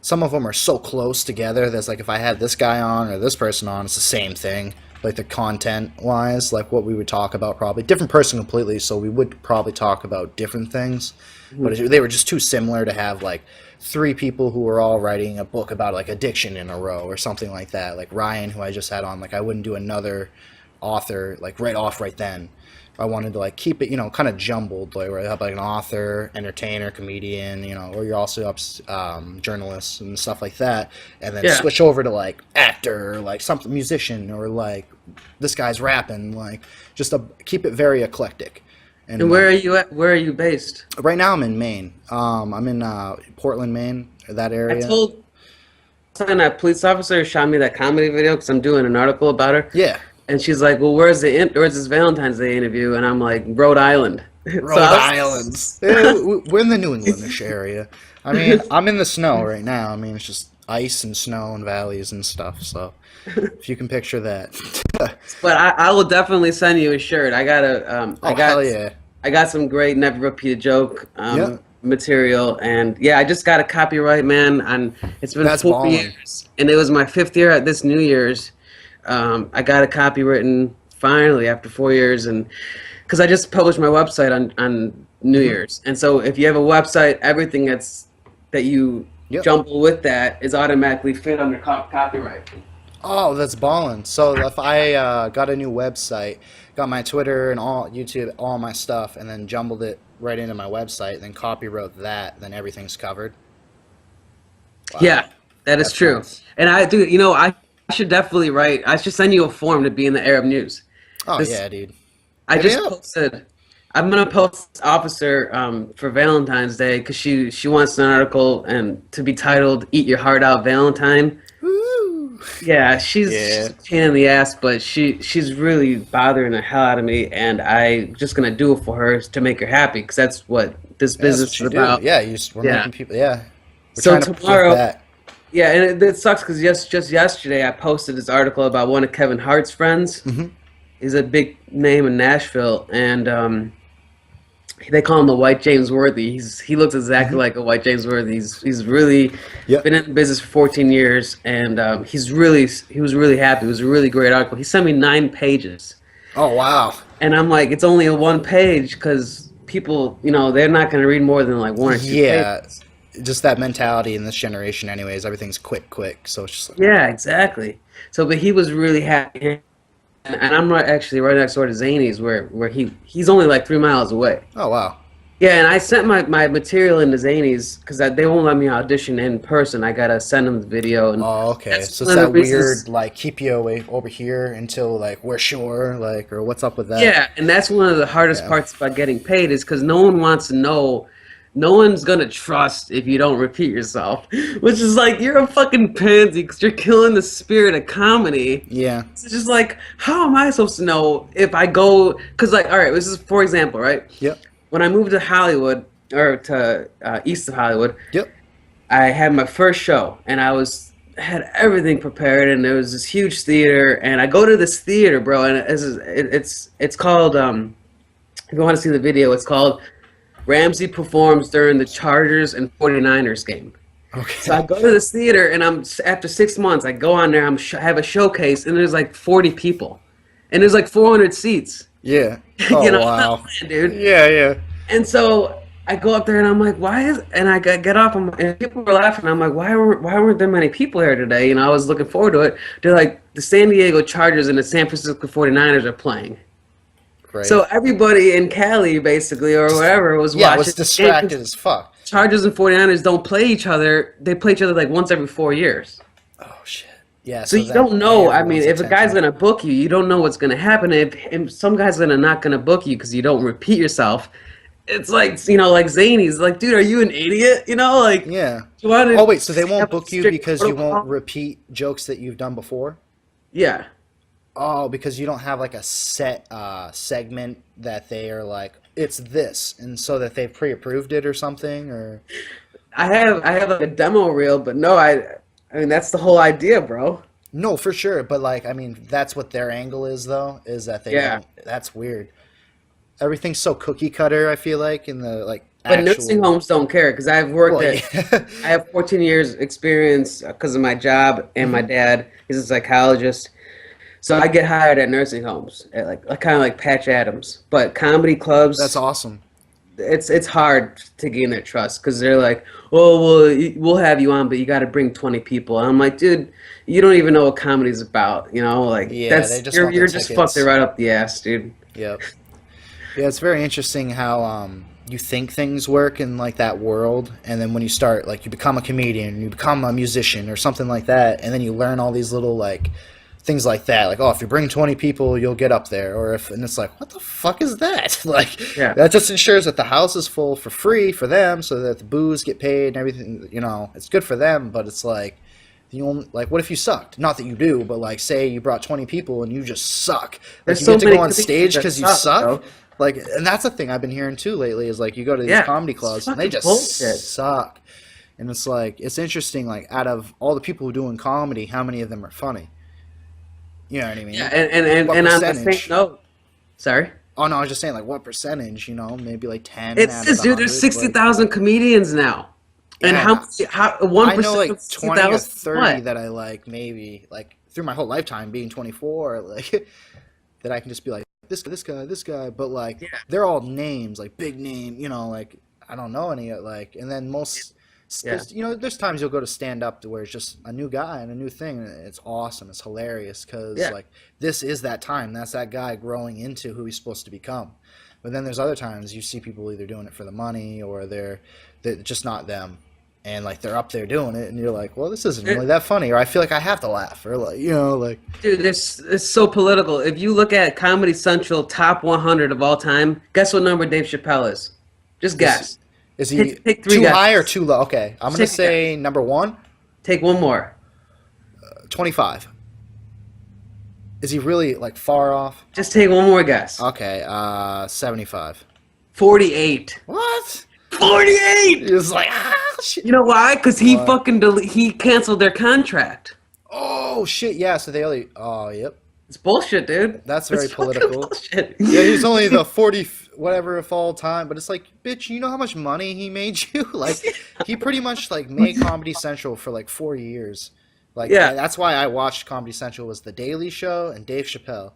some of them are so close together that's like if I had this guy on or this person on, it's the same thing. Like the content wise, like what we would talk about, probably different person completely. So we would probably talk about different things, but they were just too similar to have like three people who were all writing a book about like addiction in a row or something like that. Like Ryan, who I just had on, like I wouldn't do another author like right off right then. I wanted to like keep it, you know, kind of jumbled, like where I have like an author, entertainer, comedian, you know, or you're also up journalists and stuff like that, and then Yeah. switch over to like actor, or like something musician, or like this guy's rapping, like just to keep it very eclectic. And where are you at? Where are you based? Right now I'm in Maine. I'm in Portland, Maine, that I area. told that police officer shot me that comedy video because I'm doing an article about her. Yeah, And she's like, "Well, where's this Valentine's Day interview?" And I'm like, "Rhode Island." Rhode Island. Yeah, we're in the New Englandish area. I mean, I'm in the snow right now. I mean, it's just ice and snow and valleys and stuff. So, if you can picture that. But I will definitely send you a shirt. I got Hell yeah. I got some great never repeat a joke Yeah. material, and yeah, I just got a copyright, man. And it's been That's 4 ballin'. years, and it was my 5th year at this New Year's. I got a copy written finally after 4 years, and because I just published my website on New Year's, and so if you have a website, everything that you Yep. jumble with that is automatically fit under copyright. Oh, that's ballin'. So if I got a new website, got my Twitter and all YouTube, all my stuff, and then jumbled it right into my website, then copywrote that, then everything's covered. Wow. Yeah, that is That's true. nice. And I do, you know, I should definitely write. I should send you a form to be in the Arab News. Oh This- yeah, dude. I Hit me just up. posted. I'm gonna post officer for Valentine's Day because she wants an article and to be titled "Eat Your Heart Out, Valentine." Woo. Yeah, she's Yeah. a pain in the ass, but she's really bothering the hell out of me, and I just gonna do it for her to make her happy because that's what this Yeah, that's business what you is do. about. Yeah, we're Yeah. making people. Yeah, we're So trying to protect tomorrow- that. Yeah, and it sucks because just yesterday I posted this article about one of Kevin Hart's friends. Mhm. He's a big name in Nashville, and they call him the White James Worthy. He looks exactly like a White James Worthy. He's really Yep. been in the business for 14 years, and he was really happy. It was a really great article. He sent me 9 pages, Oh wow. and I'm like, it's only a 1 page because people, you know, they're not going to read more than like 1 or 2 Yeah, pages. just that mentality in this generation. Anyways, everything's quick. So it's just like, Yeah, exactly. So, but he was really happy, and I'm actually right next door to Zany's, where he's only like 3 miles away. oh wow. Yeah, and I sent my material into Zany's because they won't let me audition in person. I gotta send them the video, and Oh, okay. That's So one it's of that the reasons- weird, like, keep you away over here until, like, we're sure, like, or what's up with that? yeah, and that's one of the hardest Yeah. parts about getting paid is because no one wants to know. No one's gonna trust if you don't repeat yourself, which is like you're a fucking pansy because you're killing the spirit of comedy. Yeah. It's just like, how am I supposed to know if I go? Because like, all right, this is for example, right? Yep. When I moved to Hollywood or to east of Hollywood, Yep. I had my first show, and had everything prepared, and there was this huge theater, and I go to this theater, bro, and it's called if you want to see the video, it's called Ramzy Performs During the Chargers and 49ers Game. Okay. So I go to this theater, and after 6 months, I go on there, have a showcase, and there's like 40 people, and there's like 400 seats. Yeah. Oh, You know, wow. dude. Yeah. And so I go up there and I'm like, and I get off and people were laughing. I'm like, why weren't there many people here today? You know, I was looking forward to it. They're like, the San Diego Chargers and the San Francisco 49ers are playing. Great. So everybody in Cali, basically, or whatever, was yeah, I watching. was distracted as fuck. Chargers and 49ers don't play each other. They play each other like once every 4 years. Oh, shit. Yeah. So you that don't know. I mean, everyone's if a guy's attention. gonna book you, you don't know what's gonna happen. If some guy's not gonna book you because you don't repeat yourself, it's like, you know, like Zany's like, dude, are you an idiot? You know, like. Yeah. You wanna Oh, wait, so they have won't a book you strict because you protocol? won't repeat jokes that you've done before? Yeah. Oh, because you don't have like a set segment that they are like, it's this, and so that they've pre-approved it or something, or I have like a demo reel, but no, I mean that's the whole idea, bro. no, for sure. But like, I mean, that's what their angle is, though, is that they Yeah. don't. That's weird. Everything's so cookie cutter. I feel like in the like. But nursing homes don't care because I've worked Well, at. I have 14 years experience because of my job and my dad. He's a psychologist, so I get hired at nursing homes, at like kind of like Patch Adams. But comedy clubs, That's awesome. it's hard to gain their trust because they're like, oh well, we'll have you on, but you got to bring 20 people. And I'm like, dude, you don't even know what comedy's about, you know? Like Yeah, that's they just want the you're just tickets. fucked right up the ass, dude. Yep. Yeah, it's very interesting how you think things work in like that world, and then when you start like you become a comedian, you become a musician or something like that, and then you learn all these little like things like that, like oh, if you bring 20 people, you'll get up there, or if and it's like what the fuck is that? Like Yeah. that just ensures that the house is full for free for them, so that the booze get paid and everything. You know, it's good for them, but it's like. The only, like, what if you sucked? Not that you do, but like, say you brought 20 people and you just suck. Like, There's you so get to many go on comedians stage that because you suck, suck. bro. Like, and that's the thing I've been hearing too lately is like, you go to these Yeah, comedy it's clubs and they fucking just bullshit. suck. And it's like, it's interesting, like, out of all the people who do in comedy, how many of them are funny? You know what I Yeah, mean? and What and on the same percentage? note, sorry. Oh, no, I was just saying, like, what percentage, you know? Maybe like 10 It's out of this the dude. There's 100. sixty But thousand comedians now, and yeah, and how I one know percent of like sixty 20 or thousand? 30 What? that I like, maybe, like, through my whole lifetime being 24, like, that I can just be like this guy, but like Yeah, they're all names, like big name, you know, like I don't know any like, and then yeah, there's you know there's times you'll go to stand up to where it's just a new guy and a new thing, and it's awesome, it's hilarious because yeah. like this is that time, that's that guy growing into who he's supposed to become. But then there's other times you see people either doing it for the money or they're just not them. And like they're up there doing it, and you're like, "Well, this isn't really It- that funny," or I feel like I have to laugh, or like, you know, like Dude, it's so political. If you look at Comedy Central top 100 of all time, guess what number Dave Chappelle is? Just is guess. is he Pick three too high or guesses. too low? Okay, I'm Just gonna take a guess. say number one, Take one more. 25. Is he really like far off? Just take one more guess. Okay, 75. 48. What? 48. It's like shit. You know why? Because he What? fucking he canceled their contract. Oh shit! Yeah, so they only. Oh yep, It's bullshit, dude. that's very It's fucking political. bullshit. Yeah, he's only the 40 whatever of all time, but it's like, bitch, you know how much money he made you? Like, he pretty much like made Comedy Central for like 4 years. Like, Yeah. that's why I watched Comedy Central was The Daily Show and Dave Chappelle.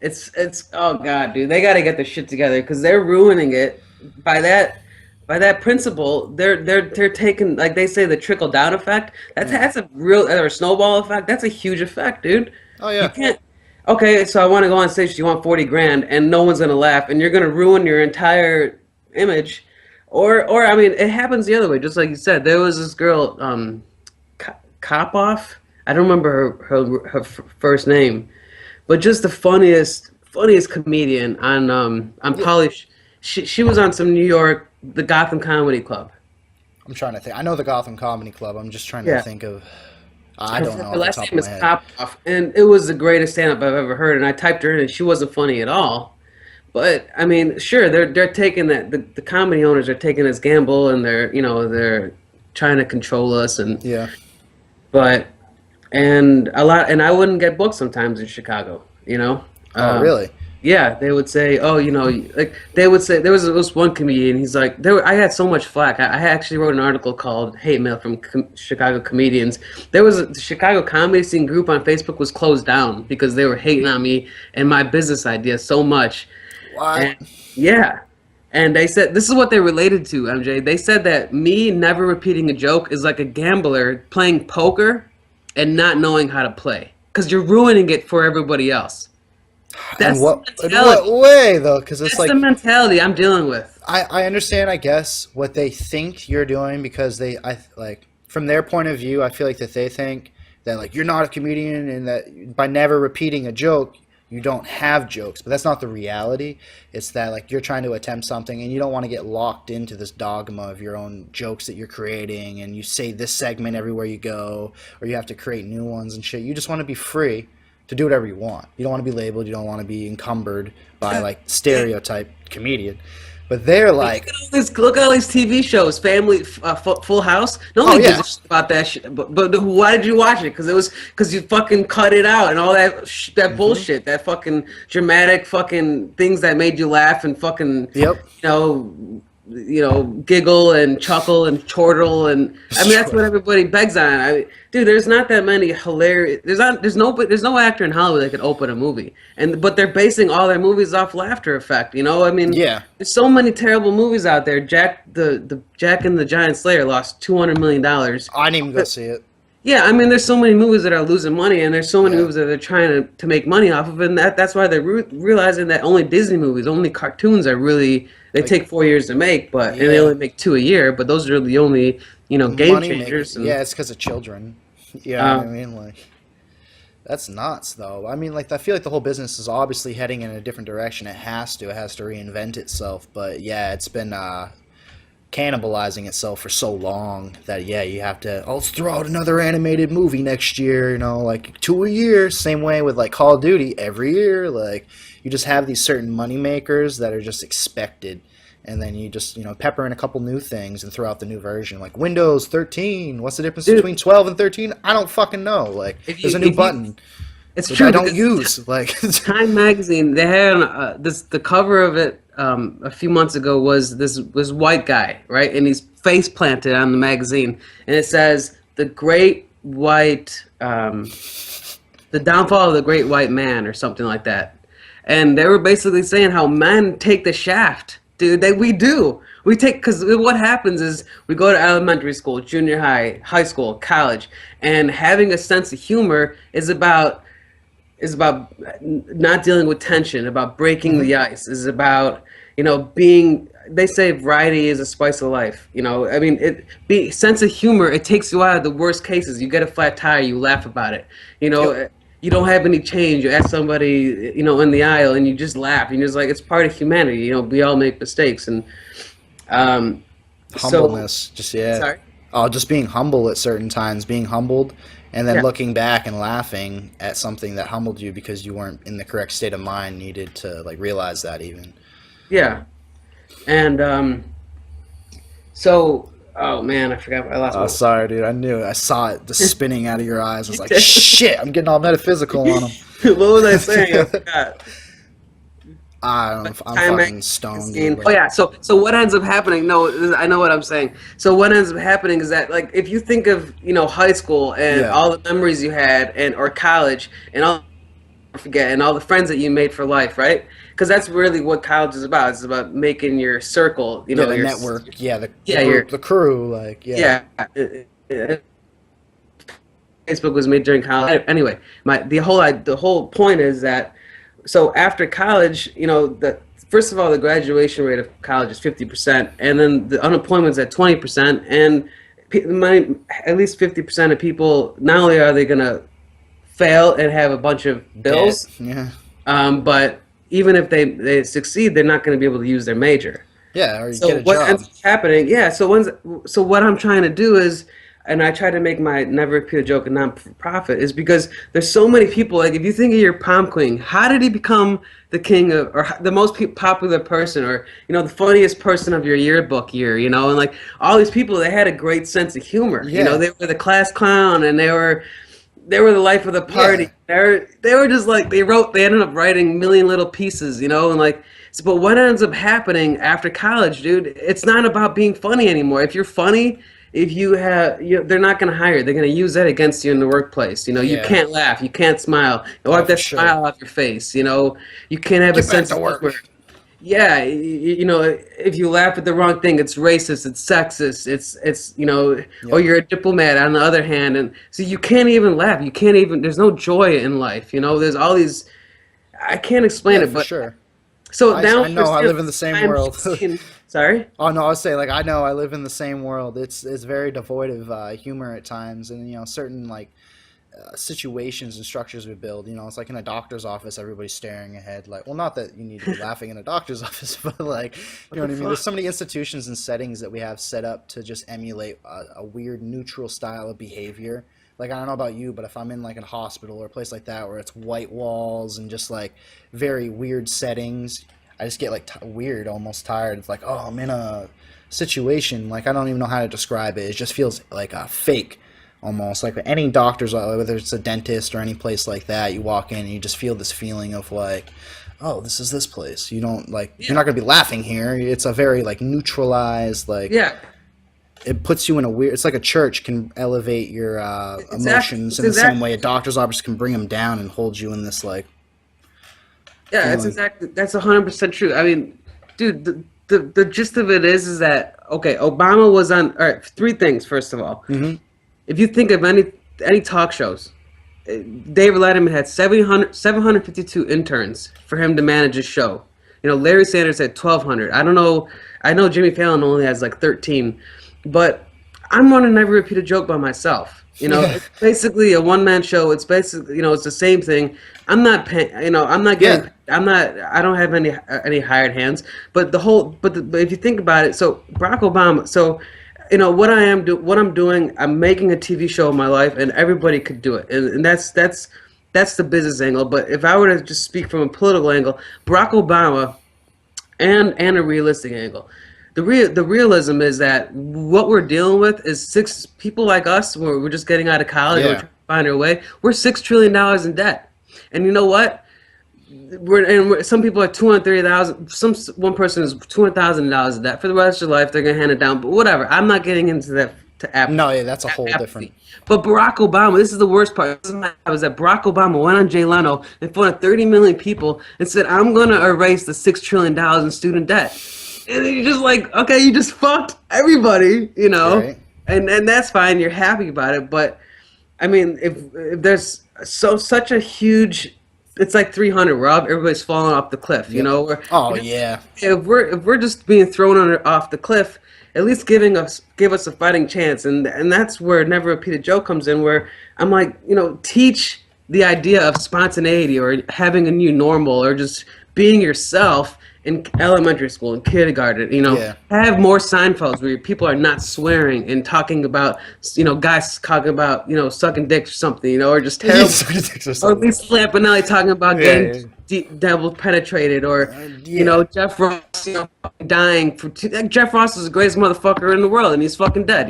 It's oh god, dude. They got to get their shit together because they're ruining it by that principle. They're taking, like they say, the trickle down effect. Yeah. That's a real, or snowball effect. That's a huge effect, dude. Oh You yeah. can't. Okay, so I want to go on stage. You want 40 grand, and no one's gonna laugh, and you're gonna ruin your entire image. Or I mean, it happens the other way. Just like you said, there was this girl, Kopoff. I don't remember her first name, but just the funniest comedian on Yeah. Polish. She was on some New York, the Gotham Comedy Club. I'm trying to think. I know the Gotham Comedy Club. I'm just trying to Yeah. think of. I don't know Her off the last top of name is my head. Kopoff, and it was the greatest stand-up I've ever heard. And I typed her in, and she wasn't funny at all. But I mean, sure, they're taking that the comedy owners are taking this gamble, and they're trying to control us, and Yeah. but and a lot, and I wouldn't get booked sometimes in Chicago. Oh really? Yeah, they would say, oh, like they would say there was one comedian. He's like, I had so much flack. I actually wrote an article called "Hate Mail from Chicago Comedians." The Chicago comedy scene group on Facebook was closed down because they were hating on me and my business idea so much. What? And yeah, and they said this is what they related to, MJ. They said that me never repeating a joke is like a gambler playing poker and not knowing how to play because you're ruining it for everybody else. That's And what? the In mentality. what way though? Because it's That's like the mentality I'm dealing with. I understand, I guess, what they think you're doing because I like from their point of view, I feel like that they think that like you're not a comedian and that by never repeating a joke, you don't have jokes. But that's not the reality. It's that like you're trying to attempt something and you don't want to get locked into this dogma of your own jokes that you're creating and you say this segment everywhere you go or you have to create new ones and shit. You just want to be free to do whatever you want. You don't want to be labeled. You don't want to be encumbered by like stereotype comedian. But they're like, Look at all these TV shows, Family, Full House. Nobody yeah. gives a shit about that shit. But why did you watch it? Because you fucking cut it out and all that bullshit, that fucking dramatic fucking things that made you laugh and fucking Yep. Giggle and chuckle and chortle and I mean that's what everybody begs on. Dude, there's not that many hilarious. There's no actor in Hollywood that could open a movie, but they're basing all their movies off laughter effect. I mean, Yeah. there's so many terrible movies out there. The Jack and the Giant Slayer lost $200 million. I didn't even go see it. Yeah, I mean, there's so many movies that are losing money, and there's so many Yeah. movies that they're trying to make money off of, and that's why they're realizing that only Disney movies, only cartoons are really they Like, take 4 years to make, but and they yeah, only make two a year, but those are the only game money maker. changers, and Yeah, it's because of children. You know what I um, mean? Like, that's nuts, though. I mean, like, I feel like the whole business is obviously heading in a different direction. It has to. It has to reinvent itself. But yeah, it's been cannibalizing itself for so long that yeah, you have to. Oh, let's throw out another animated movie next year. You know, like 2 a year. Same way with like Call of Duty every year. Like you just have these certain money makers that are just expected, and then you just pepper in a couple new things and throw out the new version. Like Windows 13. What's the difference dude, between 12 and 13? I don't fucking know. Like there's a new if you, button it's which I true don't because use. Like Time magazine, they had the cover of it a few months ago was this white guy, right? And he's face planted on the magazine, and it says the great white, the downfall of the great white man, or something like that. And they were basically saying how men take the shaft, dude. We do. We take, because what happens is we go to elementary school, junior high, high school, college, and having a sense of humor is about not dealing with tension, about breaking the ice, is about being. They say variety is a spice of life. I mean, sense of humor. It takes you out of the worst cases. You get a flat tire, you laugh about it. yep, You don't have any change. You ask somebody, in the aisle, and you just laugh. And you're just like, it's part of humanity. We all make mistakes, and so humbleness. Just yeah. sorry. Oh, just being humble at certain times, being humbled, and then Yeah, looking back and laughing at something that humbled you because you weren't in the correct state of mind needed to like realize that even. yeah, and so oh man, I forgot. I lost Oh, my. sorry, dude. I knew it. I saw it just spinning out of your eyes. I was like, shit, I'm getting all metaphysical on him. What was I saying? I forgot. I don't know. I'm Time fucking stoned, dude. magazine. Oh yeah. So what ends up happening? No, I know what I'm saying. So what ends up happening is that, like, if you think of high school and Yeah. all the memories you had, and or college and all forget and all the friends that you made for life, right? Because that's really what college is about. It's about making your circle. Yeah, the Your network. Yeah, the yeah your group, the crew. Like, yeah. yeah. Facebook was made during college. Anyway, the whole point is that, so after college, first of all, the graduation rate of college is 50%, and then the unemployment's at 20%, and at least 50% of people, not only are they gonna fail and have a bunch of Debt. bills, Yeah. but even if they succeed, they're not going to be able to use their major. Yeah, or you get So a what job. ends up happening? Yeah. So what I'm trying to do is, and I try to make my never repeat a joke a non-profit, is because there's so many people. Like, if you think of your prom queen, how did he become the king of, or the most popular person, or the funniest person of your yearbook year? And like all these people, they had a great sense of humor. Yeah. They were the class clown, and they were the life of the party. Yeah. They were just like, they ended up writing million little pieces, and like, but what ends up happening after college, dude, it's not about being funny anymore. If you're funny, if you have, they're not going to hire you. They're going to use that against you in the workplace. You Yeah. can't laugh, you can't smile, or Oh, wipe for that sure. smile off your face. You can't have a Get back sense to of work. humor. Yeah, if you laugh at the wrong thing, it's racist, it's sexist, it's or Yep. you're a diplomat on the other hand, and so you can't even laugh. You can't even. There's no joy in life. There's all these. I can't explain Yeah, it, for but sure. so now I know. I live in the same world. Sorry. Oh no, I was saying like I know I live in the same world. It's very devoid of humor at times, and certain like situations and structures we build. It's like in a doctor's office, everybody's staring ahead. Like, well, not that you need to be laughing in a doctor's office, but like, you know what I mean. There's so many institutions and settings that we have set up to just emulate a weird neutral style of behavior. Like, I don't know about you, but if I'm in like a hospital or a place like that where it's white walls and just like very weird settings, I just get like weird, almost tired. It's like, oh, I'm in a situation, like I don't even know how to describe it. It just feels like a fake, almost like any doctor's, whether it's a dentist or any place like that. You walk in and you just feel this feeling of like, oh, this is this place. You don't like, you're not gonna be laughing here. It's a very like neutralized, like Yeah. it puts you in a weird. It's like a church can elevate your emotions in the same way a doctor's office can bring them down and hold you in this like. Yeah, that's feeling. exactly, that's 100% true. I mean, dude, the gist of it is that, okay, Obama was on, all right, three things, first of all. Mm-hmm. If you think of anything any talk shows. David Letterman had 752 interns for him to manage his show. Larry Sanders had 1,200. I don't know. I know Jimmy Fallon only has like 13, but I'm on a Never Repeat a Joke by myself. It's basically a one-man show. It's basically, it's the same thing. I'm not paying, I'm not getting, I don't have any hired hands. But but if you think about it, so Barack Obama, what I'm doing, I'm making a TV show of my life, and everybody could do it, and that's the business angle. But if I were to just speak from a political angle, Barack Obama, and a realistic angle, the realism is that what we're dealing with is six people like us. We're just getting out of college, we're trying to find our way. We're $6 trillion in debt, and you know what? Some people are $230,000. One person is $200,000 in debt for the rest of their life. They're gonna hand it down, but whatever. I'm not getting into that to apathy. No, yeah, that's a whole different. But Barack Obama, this is the worst part. Was that Barack Obama went on Jay Leno in front of 30 million people and said, "I'm gonna erase the $6 trillion in student debt," and then you're just like, okay, you just fucked everybody, Right. and that's fine. You're happy about it, but I mean, if there's such a huge, it's like 300. Everybody's falling off the cliff. If we're just being thrown off the cliff, at least give us a fighting chance, and that's where Never Repeat a Joke comes in. Where I'm like, teach the idea of spontaneity or having a new normal or just being yourself in elementary school and kindergarten. Have more Seinfelds where people are not swearing and talking about, guys talking about, sucking dicks or something, or just terrible, or at least Lampanelli talking about getting devil penetrated, or Jeff Ross, dying Jeff Ross is the greatest motherfucker in the world and he's fucking dead.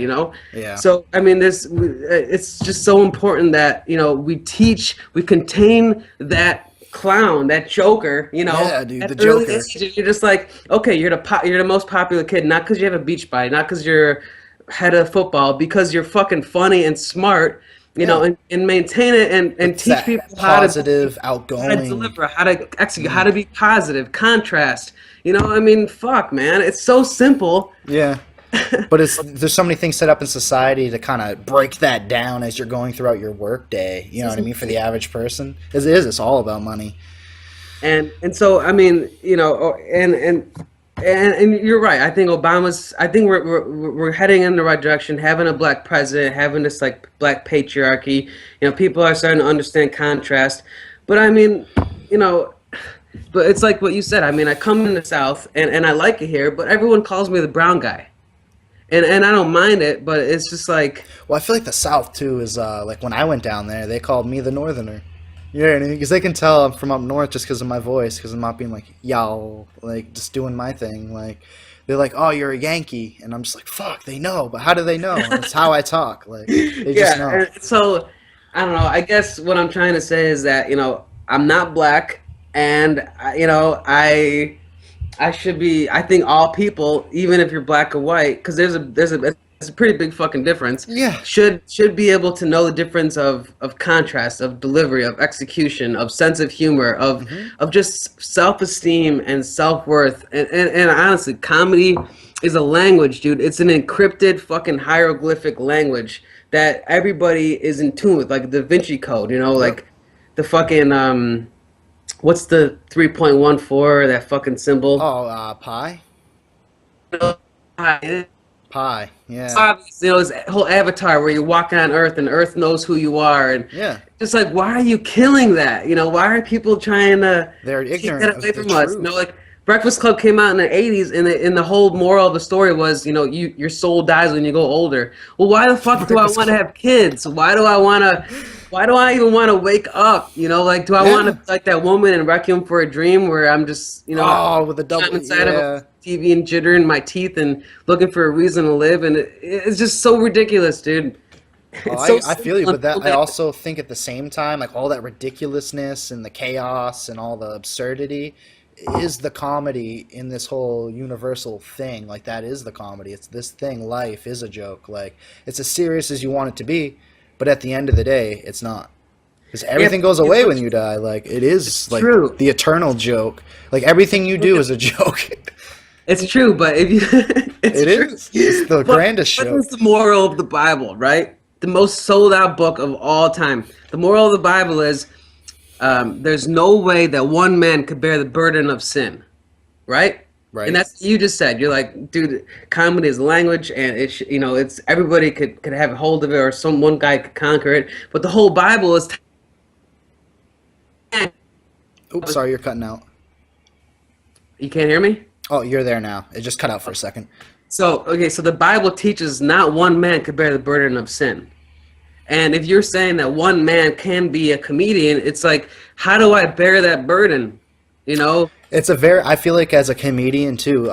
Yeah. So I mean, it's just so important that we contain that clown, that joker, Yeah, dude, the early Joker. age. You're just like, okay, you're the most popular kid, not because you have a beach body, not because you're head of football, because you're fucking funny and smart, and maintain it and teach people positive, outgoing, how to deliver, how to execute, how to be positive, contrast. I mean, fuck, man, it's so simple. Yeah. But there's so many things set up in society to kind of break that down as you're going throughout your work day. You know what I mean? For the average person, it's all about money. And so I mean, and you're right. I think we're heading in the right direction. Having a black president, having this like black patriarchy. People are starting to understand contrast. But I mean, but it's like what you said. I mean, I come in the South and I like it here, but everyone calls me the brown guy. And I don't mind it, but it's just like... Well, I feel like the South, too, is... like, when I went down there, they called me the Northerner. You know what I mean? Because they can tell I'm from up north just because of my voice, because I'm not being like, y'all, like, just doing my thing. Like, they're like, oh, you're a Yankee. And I'm just like, fuck, they know. But how do they know? It's how I talk. Like, they just know. So, I don't know. I guess what I'm trying to say is that, I'm not black, and, I should be. I think all people, even if you're black or white, because there's a pretty big fucking difference. Yeah. Should be able to know the difference of contrast, of delivery, of execution, of sense of humor, of just self-esteem and self-worth. And honestly, comedy is a language, dude. It's an encrypted fucking hieroglyphic language that everybody is in tune with, like the Da Vinci Code. Like the fucking what's the 3.14, that fucking symbol? Oh, pi? Pi, yeah. Obviously, this whole Avatar where you walk on Earth and Earth knows who you are, and just like, why are you killing that? Why are people trying to take that away from us? Like Breakfast Club came out in the '80s, and the whole moral of the story was, your soul dies when you go older. Well, why the fuck do I want to have kids? Why do I even want to wake up? Like, do I want to like that woman in Requiem for a Dream where I'm just, with a double inside of a TV and jittering my teeth and looking for a reason to live, and it's just so ridiculous, dude. I feel you, but I also think at the same time, like all that ridiculousness and the chaos and all the absurdity is the comedy in this whole universal thing. Like, that is the comedy. It's this thing. Life is a joke. Like, it's as serious as you want it to be, but at the end of the day, it's not. Because everything goes away when you die. Like, it is like true. The eternal joke. Like, everything you do is a joke. It's true, but if you, It's the grandest joke. What is the moral of the Bible, right? the most sold out book of all time. The moral of the Bible is there's no way that one man could bear the burden of sin, right? And Right. that's what you just said. You're like, dude, comedy is language, and it's everybody could have a hold of it, or one guy could conquer it. But the whole Bible is. Oops, sorry, you're cutting out. You can't hear me? Oh, you're there now. It just cut out for a second. So the Bible teaches not one man could bear the burden of sin. And if you're saying that one man can be a comedian, it's like, how do I bear that burden? You know? I feel like as a comedian too,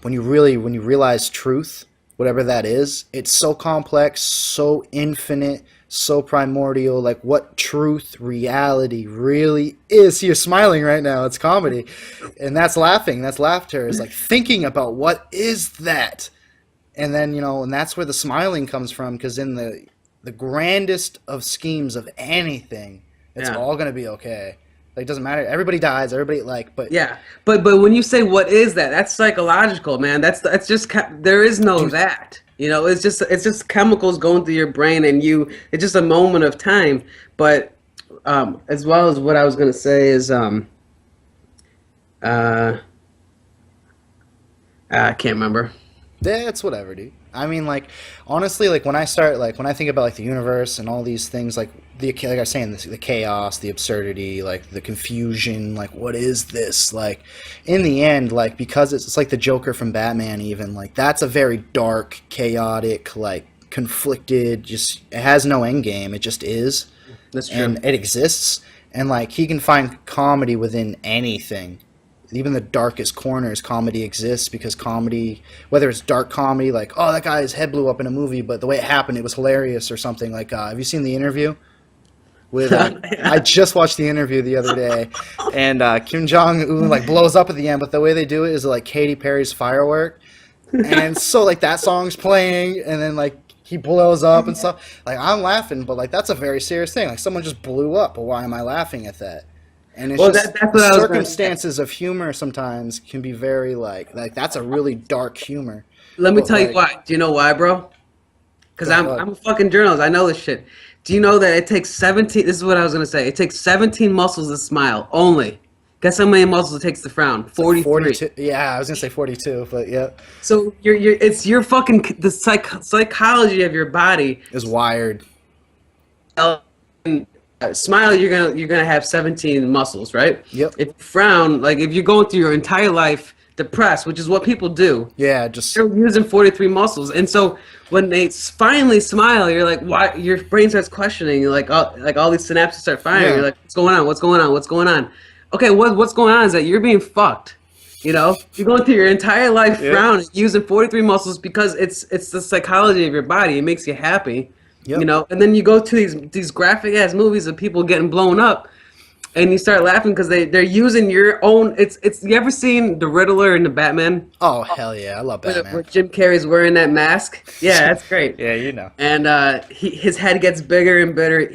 when you realize truth, whatever that is, it's so complex, so infinite, so primordial, like what truth, reality really is. You're smiling right now. It's comedy. And that's laughing. That's laughter. It's like thinking about what is that? And then, and that's where the smiling comes from, because in the grandest of schemes of anything, it's all going to be okay. Like, it doesn't matter. Everybody dies. Everybody but yeah. But when you say what is that? That's psychological, man. That's just there is no that. It's just chemicals going through your brain, and it's just a moment of time. But as well as what I was gonna say is I can't remember. Yeah, it's whatever, dude. I mean, like, honestly, like, when I think about, like, the universe and all these things, like I was saying, the chaos, the absurdity, like, the confusion, like, what is this? Like, in the end, like, because it's like the Joker from Batman even, like, that's a very dark, chaotic, like, conflicted, it has no end game. It just is. That's true. And it exists. And, like, he can find comedy within anything. Even the darkest corners, comedy exists, because comedy, whether it's dark comedy, like, oh, that guy's head blew up in a movie, but the way it happened, it was hilarious, or something. Like, have you seen The Interview? With I just watched The Interview the other day, and Kim Jong-un, like, blows up at the end, but the way they do it is like Katy Perry's Firework. And so, like, that song's playing, and then, like, he blows up and stuff. Like, I'm laughing, but, like, that's a very serious thing. Like, someone just blew up, but why am I laughing at that? And it's just that's the circumstances of humor sometimes can be very like that's a really dark humor. Let me tell you why. Do you know why, bro? Because I'm a fucking journalist. I know this shit. Do you know that it takes 17? This is what I was gonna say. It takes 17 muscles to smile only. Guess how many muscles it takes to frown? 43. 42. Yeah, I was gonna say 42, but yeah. So it's your fucking the psychology of your body is wired. Smile, you're gonna have 17 muscles, right? Yep. If you frown, like if you're going through your entire life depressed, which is what people do, they're using 43 muscles. And so when they finally smile, you're like, why? Your brain starts questioning. You're like all these synapses start firing. You're like, what's going on? What's going on? What's going on? Okay, what's going on is that you're being fucked. You're going through your entire life frowning, using 43 muscles, because it's the psychology of your body. It makes you happy. Yep. And then you go to these graphic ass movies of people getting blown up, and you start laughing because they're using your own. It's you ever seen the Riddler and the Batman? Oh hell yeah, I love Batman. Where Jim Carrey's wearing that mask. Yeah, that's great. Yeah, And his head gets bigger and bigger.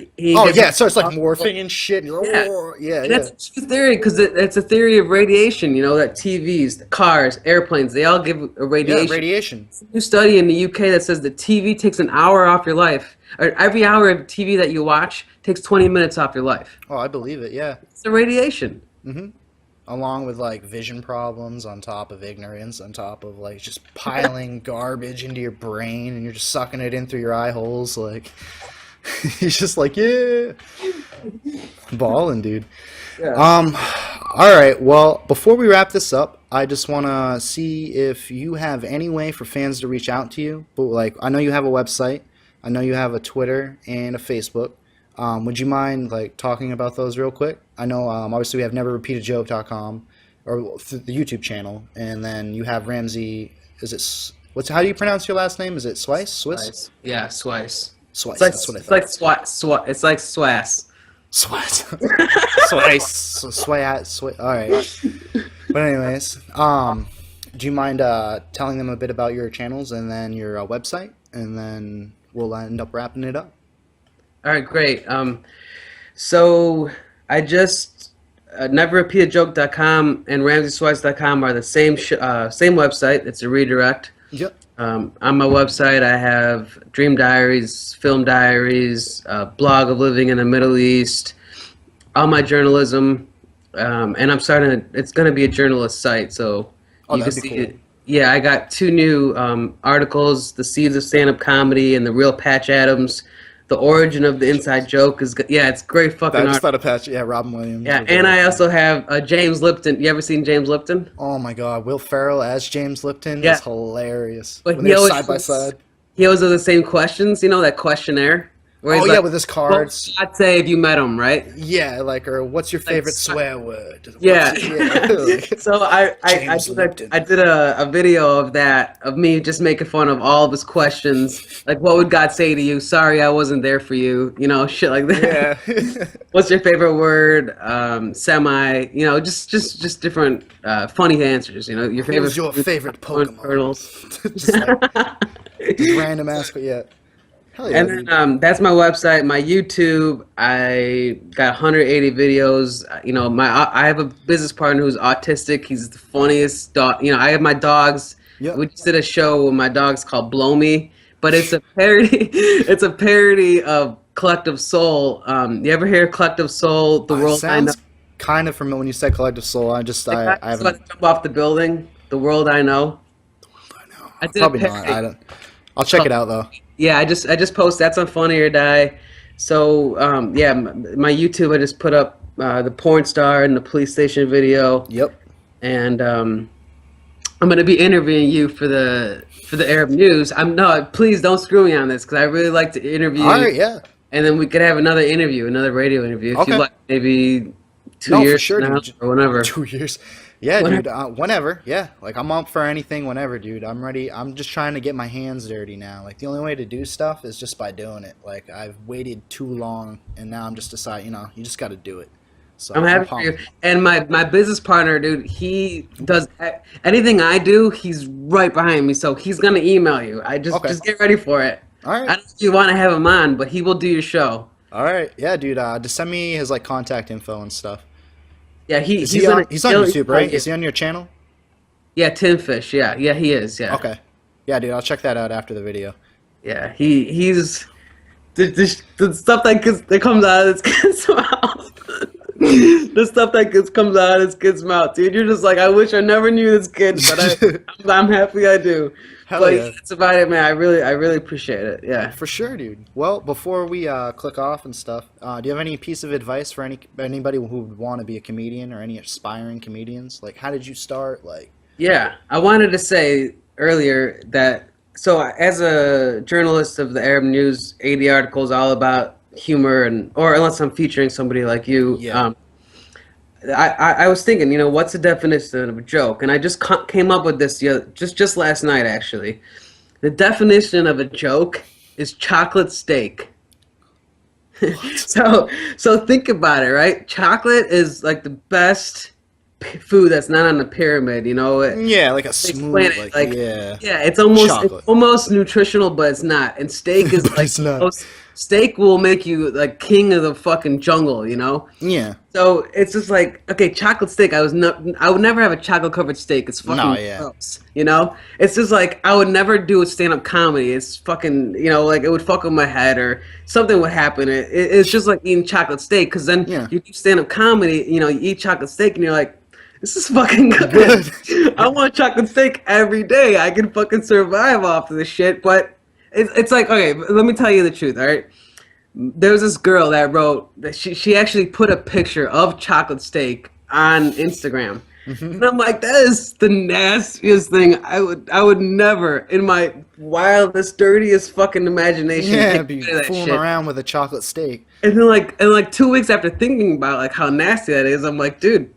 So it's like morphing and shit. And that's a true theory, because it's a theory of radiation. That TVs, the cars, airplanes, they all give a radiation. Yeah, radiation. There's a new study in the UK that says that TV takes an hour off your life. Or every hour of TV that you watch takes 20 minutes off your life. Oh, I believe it. Yeah. It's the radiation. Mm-hmm. Along with like vision problems, on top of ignorance, on top of like just piling garbage into your brain, and you're just sucking it in through your eye holes. Like he's just like, yeah, balling, dude. Yeah. All right. Well, before we wrap this up, I just want to see if you have any way for fans to reach out to you. But like, I know you have a website. I know you have a Twitter and a Facebook. Would you mind like talking about those real quick? I know obviously we have neverrepeatajoke.com or the YouTube channel, and then you have Ramzy. How do you pronounce your last name? Is it Sweis? Swiss? Yeah, Sweis. That's what I thought. It's like swat. It's like swass. Swat. Swat. All right. But anyways, do you mind telling them a bit about your channels and then your website, and then we'll end up wrapping it up. All right, great. So I just neverrepeatajoke.com and ramzysweis.com are the same website. It's a redirect. Yep. On my website, I have dream diaries, film diaries, blog of living in the Middle East, all my journalism, and I'm starting. It's going to be a journalist site, so Oh, you can that'd be see cool. it. Yeah, I got two new articles: "The Seeds of Stand-Up Comedy" and "The Real Patch Adams." The origin of the inside joke is yeah, it's great I fucking just art. thought of Patch. Yeah, Robin Williams. Yeah, Was and I like, also have James Lipton. You ever seen James Lipton? oh my God, Will Ferrell as James Lipton is Yeah, hilarious but when they're side by side. he always does the same questions. You know that questionnaire where Oh he's yeah, like, with his "What would cards. God say if you met him?" Right? Yeah, like, or what's your Like, favorite swear word? yeah. Yeah, like, So James Lipton. I did a video of that of me just making fun of all of his questions. Like, what would God say to you? Sorry, I wasn't there for you. You know, shit like that. Yeah. What's your favorite word? Semi. You know, just different funny answers. You know, your favorite Who's your food, favorite turtles. Pokemon? Just like just random ask. Yeah. Hell yeah, And then dude. that's my website, my YouTube. I got 180 videos. You know, I have a business partner who's autistic. He's the funniest dog. You know, I have my dogs. Yep. We just did a show with my dogs called Blow Me, but it's a parody. It's a parody of Collective Soul. You ever hear Collective Soul? The It world I know. sounds kind of familiar when you said Collective Soul. The guy I that's about haven't. to jump off the building. The world I know. I know. I did a Probably not. I parody. don't. I'll check it out though. Yeah, I just post that's on Funny or Die. So yeah, my YouTube I just put up the porn star and the police station video, Yep. and I'm gonna be interviewing you for the Arab News. I'm no, please don't screw me on this because I really like to interview All you, right. Yeah. and then we could have another interview, another radio interview if you Okay. like, maybe two No, for years sure, from now dude. or whenever. 2 years. Yeah, Whenever. dude. Whenever. Yeah. Like I'm up for anything. Whenever, dude. I'm ready. I'm just trying to get my hands dirty now. Like the only way to do stuff is just by doing it. Like I've waited too long, and now I'm just deciding. You know, you just got to do it. So I'm I'm happy for you. pumped. And my business partner, dude, he does anything I do. He's right behind me, so he's gonna email you. I Okay. just get ready for it. All I right. don't know if you want to have him on, but he will do your show. All right. Yeah, dude. Just send me his like contact info and stuff. Yeah, Is he's he gonna on? He's on he'll YouTube, email right? you. Is he on your channel? Yeah, Tim Fish. Yeah, he is. Yeah, Okay. Yeah, dude. I'll check that out after the video. yeah. He's the stuff that comes out of his kid's mouth. The stuff that comes out of his kid's mouth, dude. You're just like, I wish I never knew this kid, but I'm happy I do. Hell But yeah. that's about it, man. I really appreciate it. Yeah. For sure, dude. Well, before we click off and stuff, do you have any piece of advice for anybody who would want to be a comedian or any aspiring comedians? Like, how did you start? Like, Yeah, I wanted to say earlier that so as a journalist of the Arab News, 80 articles all about humor and or unless I'm featuring somebody like you, yeah. I was thinking, you know, what's the definition of a joke? And I just came up with this just last night actually. The definition of a joke is chocolate steak. So think about it, right? Chocolate is like the best food that's not on the pyramid, you know. Yeah, like a Explain smooth, it, like, like yeah. yeah, it's Chocolate. almost nutritional, but it's not. And steak is But like it's not. steak will make you like king of the fucking jungle, you know. Yeah. So it's just like, okay, chocolate steak. I would never have a chocolate covered steak. It's fucking No, yeah. gross, you know. It's just like I would never do a stand up comedy. It's fucking, you know, like it would fuck with my head or something would happen. It's just like eating chocolate steak because then Yeah. you do stand up comedy. You know, you eat chocolate steak and you're like, this is fucking good. Good. I want chocolate steak every day. I can fucking survive off of this shit. But it's like, okay, let me tell you the truth, all right? There was this girl that wrote that she actually put a picture of chocolate steak on Instagram. And I'm like, that is the nastiest thing. I would never in my wildest, dirtiest fucking imagination Yeah, take be care of that fooling shit. around with a chocolate steak. And then like 2 weeks after thinking about like how nasty that is, I'm like, dude,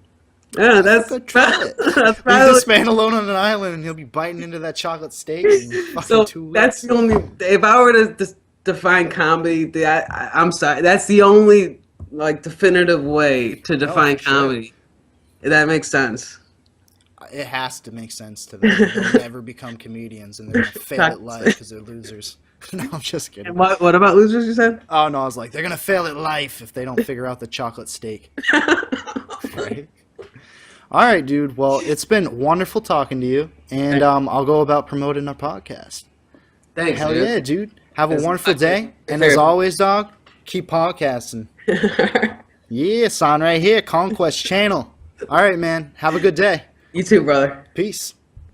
yeah, that's Go try it. that's Leave probably this man alone on an island, and he'll be biting into that chocolate steak in fucking so 2 weeks. that's the only if I were to define comedy, I'm sorry, that's the only like definitive way to define for sure. comedy. If that makes sense. It has to make sense to them. They'll never become comedians, and they're gonna fail at life because they're losers. No, I'm just kidding. And what about losers? You said? Oh no, I was like, they're gonna fail at life if they don't figure out the chocolate steak. Right? All right, dude. Well, it's been wonderful talking to you, and I'll go about promoting our podcast. Thanks, Hell dude. yeah, dude. Have a That's wonderful day. And fair. as always, dog, keep podcasting. Yeah, sign right here, Conquest channel. All right, man. Have a good day. You too, brother. Peace.